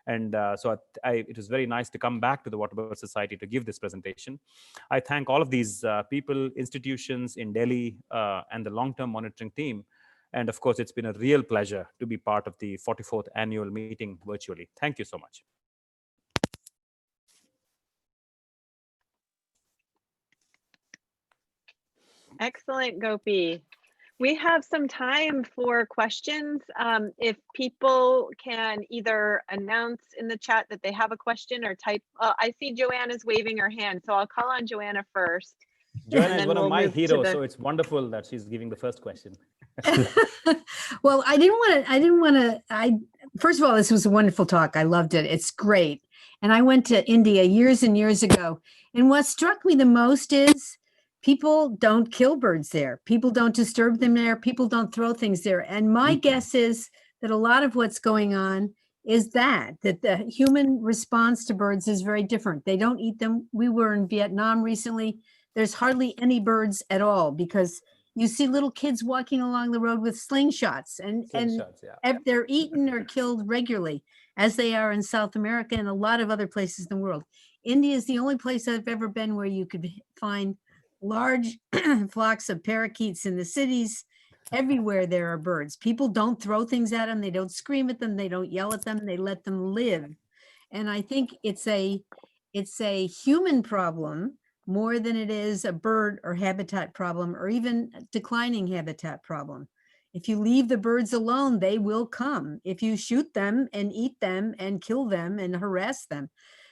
And so it was very nice to come back to the Waterbird Society to give this presentation. I thank all of these people, institutions in Delhi, and the long-term monitoring team. And of course, it's been a real pleasure to be part of the 44th annual meeting virtually. Thank you so much. Excellent, Gopi. We have some time for questions. If people can either announce in the chat that they have a question or type, I see Joanna's waving her hand, so I'll call on Joanna first. Joanna is one of my heroes, so it's wonderful that she's giving the first question. Well, first of all, this was a wonderful talk. I loved it. It's great. And I went to India years and years ago. And what struck me the most is people don't kill birds there. People don't disturb them there. People don't throw things there. And my guess is that a lot of what's going on is that the human response to birds is very different. They don't eat them. We were in Vietnam recently. There's hardly any birds at all because you see little kids walking along the road with slingshots and yeah. They're eaten or killed regularly, as they are in South America and a lot of other places in the world. India is the only place I've ever been where you could find large flocks of parakeets in the cities. Everywhere there are birds. People don't throw things at them. They don't scream at them. They don't yell at them. They let them live. And I think it's a human problem more than it is a bird or habitat problem or even declining habitat problem. If you leave the birds alone, they will come. If you shoot them and eat them and kill them and harass them.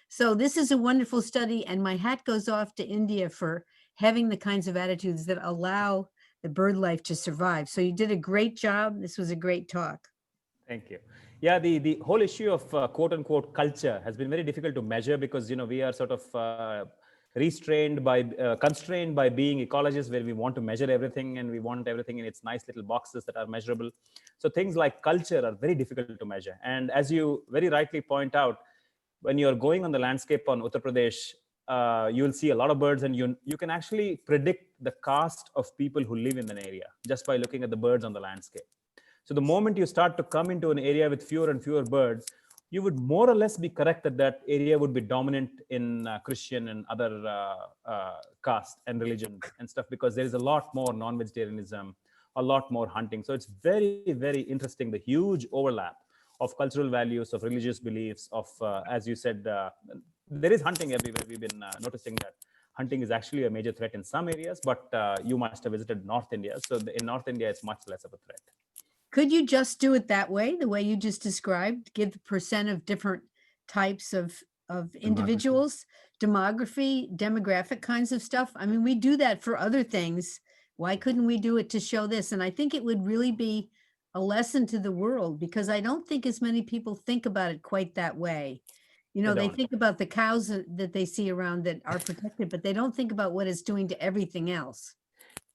So this is a wonderful study, and my hat goes off to India for having the kinds of attitudes that allow the bird life to survive. So you did a great job. This was a great talk. Thank you. Yeah, the whole issue of quote unquote culture has been very difficult to measure because, we are sort of constrained by being ecologists where we want to measure everything and we want everything in its nice little boxes that are measurable. So things like culture are very difficult to measure. And as you very rightly point out, when you're going on the landscape on Uttar Pradesh, you'll see a lot of birds, and you can actually predict the caste of people who live in an area just by looking at the birds on the landscape. So the moment you start to come into an area with fewer and fewer birds, you would more or less be correct that that area would be dominant in Christian and other caste and religions and stuff, because there is a lot more non-vegetarianism, a lot more hunting. So it's very, very interesting, the huge overlap of cultural values, of religious beliefs, of, as you said, there is hunting everywhere. We've been noticing that hunting is actually a major threat in some areas, but you must have visited North India. So in North India, it's much less of a threat. Could you just do it that way, the way you just described, give the percent of different types of individuals, demography, demographic kinds of stuff? I mean, we do that for other things. Why couldn't we do it to show this? And I think it would really be a lesson to the world, because I don't think as many people think about it quite that way. They think about the cows that they see around that are protected, but they don't think about what it's doing to everything else.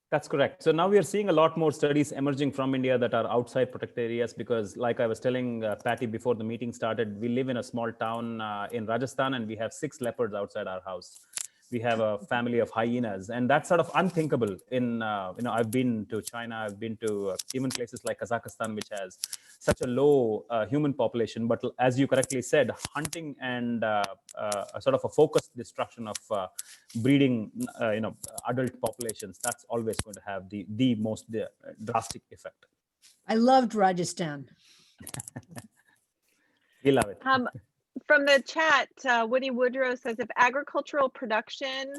That's correct. So now we are seeing a lot more studies emerging from India that are outside protected areas, because like I was telling Patty before the meeting started, we live in a small town in Rajasthan, and we have 6 leopards outside our house. We have a family of hyenas, and that's sort of unthinkable in, I've been to China, I've been to even places like Kazakhstan, which has such a low human population. But as you correctly said, hunting and a sort of a focused destruction of breeding, adult populations, that's always going to have the most drastic effect. I loved Rajasthan. We love it. From the chat, Woody Woodrow says, if agricultural production,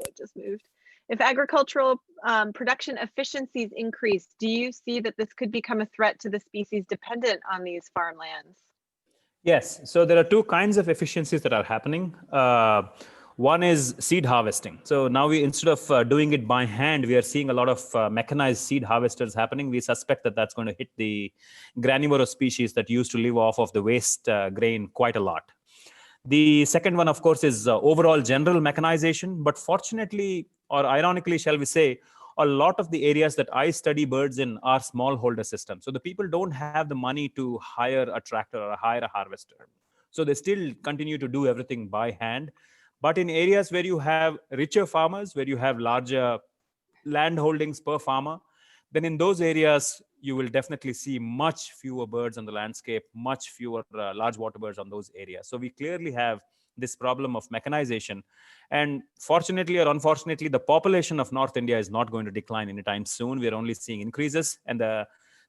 it just moved. If agricultural production efficiencies increase, do you see that this could become a threat to the species dependent on these farmlands? Yes. So there are two kinds of efficiencies that are happening. One is seed harvesting. So now instead of doing it by hand, we are seeing a lot of mechanized seed harvesters happening. We suspect that that's going to hit the granivorous species that used to live off of the waste grain quite a lot. The second one, of course, is overall general mechanization. But fortunately, or ironically, shall we say, a lot of the areas that I study birds in are smallholder systems. So the people don't have the money to hire a tractor or hire a harvester. So they still continue to do everything by hand. But in areas where you have richer farmers, where you have larger land holdings per farmer, then in those areas, you will definitely see much fewer birds on the landscape, much fewer large water birds on those areas. So we clearly have this problem of mechanization. And fortunately or unfortunately, the population of North India is not going to decline anytime soon. We're only seeing increases. And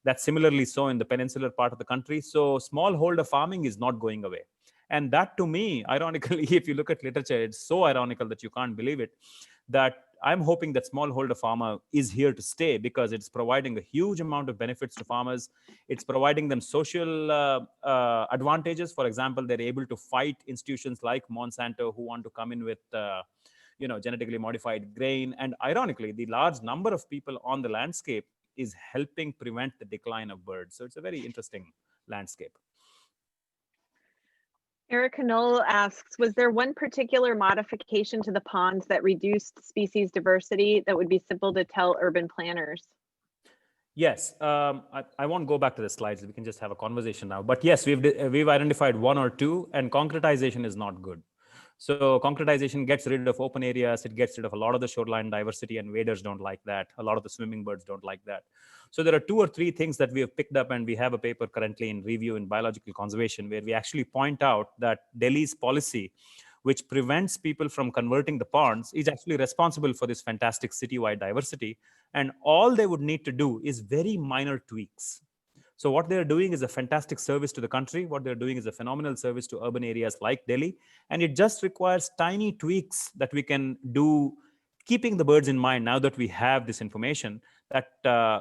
that's similarly so in the peninsular part of the country. So smallholder farming is not going away. And that, to me, ironically, if you look at literature, it's so ironical that you can't believe it, that I'm hoping that smallholder farmer is here to stay because it's providing a huge amount of benefits to farmers. It's providing them social advantages. For example, they're able to fight institutions like Monsanto who want to come in with genetically modified grain. And ironically, the large number of people on the landscape is helping prevent the decline of birds. So it's a very interesting landscape. Erica Knoll asks, was there one particular modification to the ponds that reduced species diversity that would be simple to tell urban planners? Yes, I won't go back to the slides. We can just have a conversation now. But yes, we've identified one or two, and concretization is not good. So concretization gets rid of open areas. It gets rid of a lot of the shoreline diversity, and waders don't like that. A lot of the swimming birds don't like that. So there are two or three things that we have picked up, and we have a paper currently in review in biological conservation where we actually point out that Delhi's policy, which prevents people from converting the ponds, is actually responsible for this fantastic citywide diversity. And all they would need to do is very minor tweaks. So what they're doing is a fantastic service to the country. What they're doing is a phenomenal service to urban areas like Delhi. And it just requires tiny tweaks that we can do, keeping the birds in mind now that we have this information that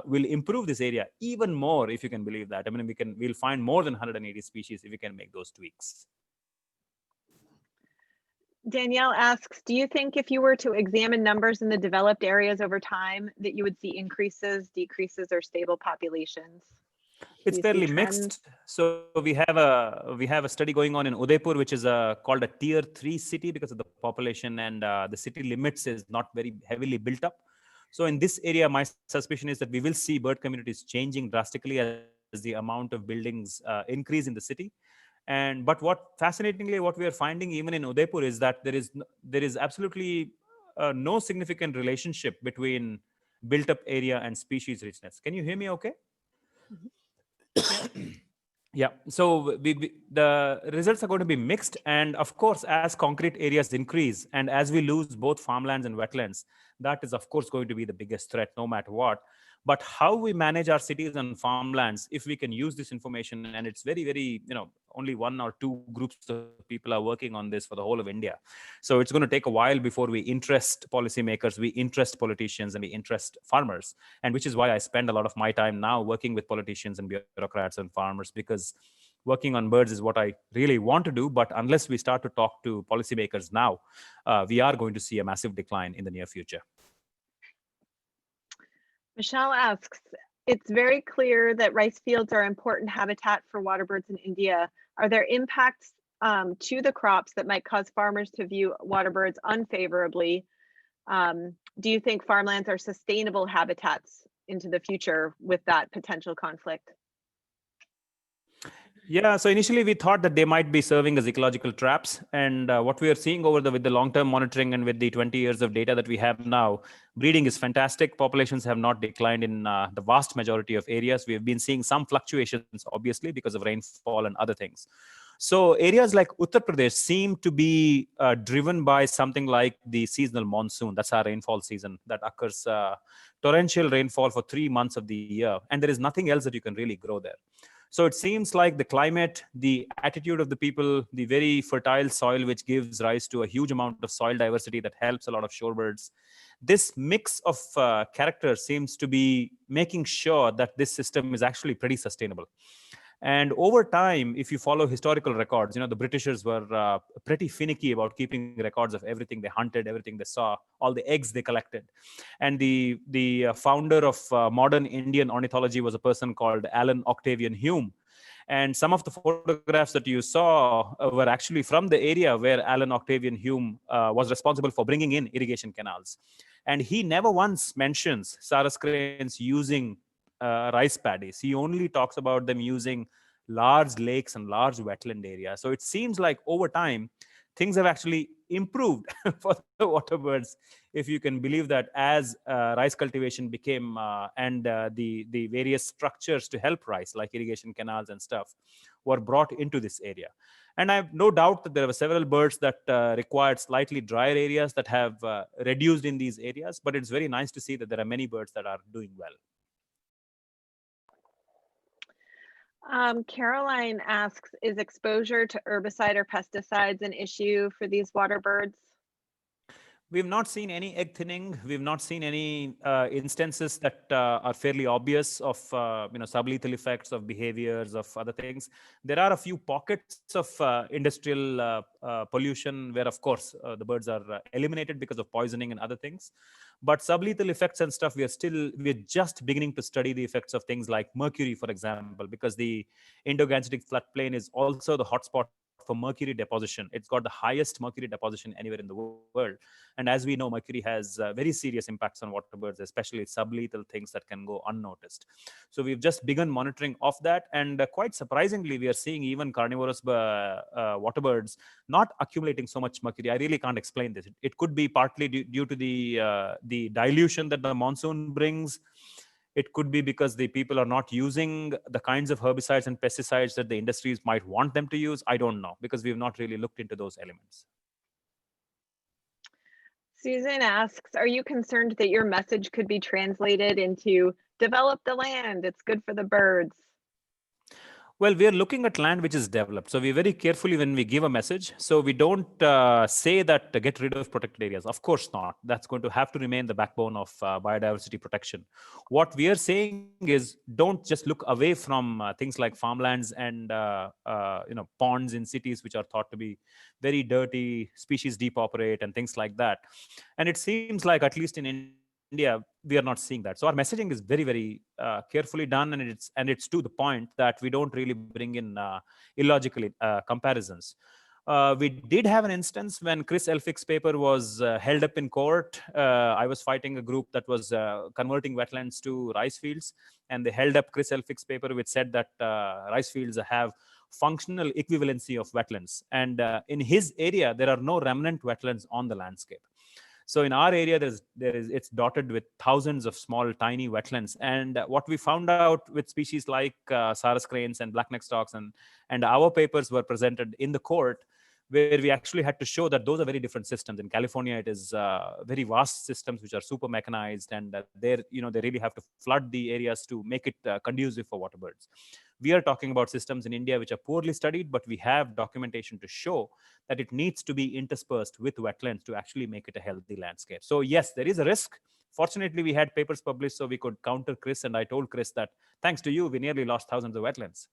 will improve this area even more, if you can believe that. I mean, we'll find more than 180 species if we can make those tweaks. Danielle asks, do you think if you were to examine numbers in the developed areas over time that you would see increases, decreases, or stable populations? It's fairly mixed. So we have a study going on in Udaipur, which is called a tier 3 city because of the population, and the city limits is not very heavily built up. So in this area, my suspicion is that we will see bird communities changing drastically as the amount of buildings increase in the city. But fascinatingly, what we are finding even in Udaipur is that there is absolutely no significant relationship between built up area and species richness. Can you hear me okay? Mm-hmm. Yeah, so the results are going to be mixed. And of course, as concrete areas increase and as we lose both farmlands and wetlands, that is, of course, going to be the biggest threat no matter what. But how we manage our cities and farmlands, if we can use this information, and it's very, very, only one or two groups of people are working on this for the whole of India. So it's going to take a while before we interest policymakers, we interest politicians, and we interest farmers. And which is why I spend a lot of my time now working with politicians and bureaucrats and farmers, because working on birds is what I really want to do. But unless we start to talk to policymakers now, we are going to see a massive decline in the near future. Michelle asks, it's very clear that rice fields are important habitat for water birds in India. Are there impacts to the crops that might cause farmers to view water birds unfavorably? Do you think farmlands are sustainable habitats into the future with that potential conflict? Yeah, so initially we thought that they might be serving as ecological traps. And what we are seeing with the long-term monitoring and with the 20 years of data that we have now, breeding is fantastic. Populations have not declined in the vast majority of areas. We have been seeing some fluctuations, obviously, because of rainfall and other things. So areas like Uttar Pradesh seem to be driven by something like the seasonal monsoon. That's our rainfall season that occurs, torrential rainfall for 3 months of the year. And there is nothing else that you can really grow there. So it seems like the climate, the attitude of the people, the very fertile soil, which gives rise to a huge amount of soil diversity that helps a lot of shorebirds. This mix of characters seems to be making sure that this system is actually pretty sustainable. And over time, if you follow historical records, the Britishers were pretty finicky about keeping records of everything they hunted, everything they saw, all the eggs they collected. And the founder of modern Indian ornithology was a person called Alan Octavian Hume. And some of the photographs that you saw were actually from the area where Alan Octavian Hume was responsible for bringing in irrigation canals. And he never once mentions sarus cranes using rice paddies. He only talks about them using large lakes and large wetland areas. So it seems like over time, things have actually improved for the water birds, if you can believe that, as rice cultivation became and the various structures to help rice, like irrigation canals and stuff, were brought into this area. And I have no doubt that there were several birds that required slightly drier areas that have reduced in these areas, but it's very nice to see that there are many birds that are doing well. Caroline asks, is exposure to herbicide or pesticides an issue for these water birds? We've not seen any egg thinning. We've not seen any instances that are fairly obvious of sublethal effects of behaviors of other things. There are a few pockets of industrial pollution where, of course, the birds are eliminated because of poisoning and other things. But sublethal effects and stuff, we're just beginning to study the effects of things like mercury, for example, because the Indo-Gangetic floodplain is also the hotspot for mercury deposition. It's got the highest mercury deposition anywhere in the world. And as we know, mercury has very serious impacts on water birds, especially sublethal things that can go unnoticed. So we've just begun monitoring of that. And quite surprisingly, we are seeing even carnivorous water birds not accumulating so much mercury. I really can't explain this. It could be partly due to the dilution that the monsoon brings. It could be because the people are not using the kinds of herbicides and pesticides that the industries might want them to use. I don't know, because we've not really looked into those elements. Susan asks, are you concerned that your message could be translated into develop the land, it's good for the birds? Well, we are looking at land which is developed. So we're very carefully when we give a message. So we don't say that get rid of protected areas. Of course not. That's going to have to remain the backbone of biodiversity protection. What we are saying is don't just look away from things like farmlands and ponds in cities, which are thought to be very dirty, species depopulate and things like that. And it seems like, at least in India, we are not seeing that. So our messaging is very, very carefully done, and it's to the point that we don't really bring in illogical comparisons. We did have an instance when Chris Elphick's paper was held up in court. I was fighting a group that was converting wetlands to rice fields, and they held up Chris Elphick's paper, which said that rice fields have functional equivalency of wetlands. And in his area, there are no remnant wetlands on the landscape. So in our area, it's dotted with thousands of small, tiny wetlands. And what we found out with species like sarus cranes and blackneck storks, and our papers were presented in the court, where we actually had to show that those are very different systems. In California, it is very vast systems which are super mechanized, and they really have to flood the areas to make it conducive for water birds. We are talking about systems in India which are poorly studied, but we have documentation to show that it needs to be interspersed with wetlands to actually make it a healthy landscape. So yes, there is a risk. Fortunately, we had papers published so we could counter Chris, and I told Chris that thanks to you, we nearly lost thousands of wetlands.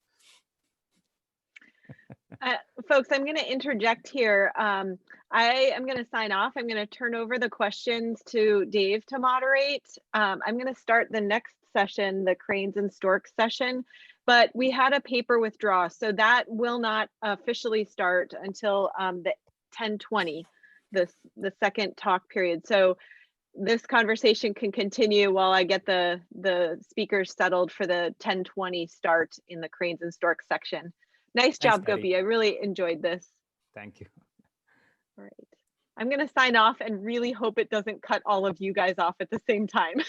Folks, I'm going to interject here. I am going to sign off. I'm going to turn over the questions to Dave to moderate. I'm going to start the next session, the cranes and storks session, but we had a paper withdraw, so that will not officially start until the 10:20, the second talk period. So this conversation can continue while I get the speakers settled for the 10:20 start in the cranes and storks section. Nice job, Gopi. I really enjoyed this. Thank you. All right. I'm going to sign off and really hope it doesn't cut all of you guys off at the same time.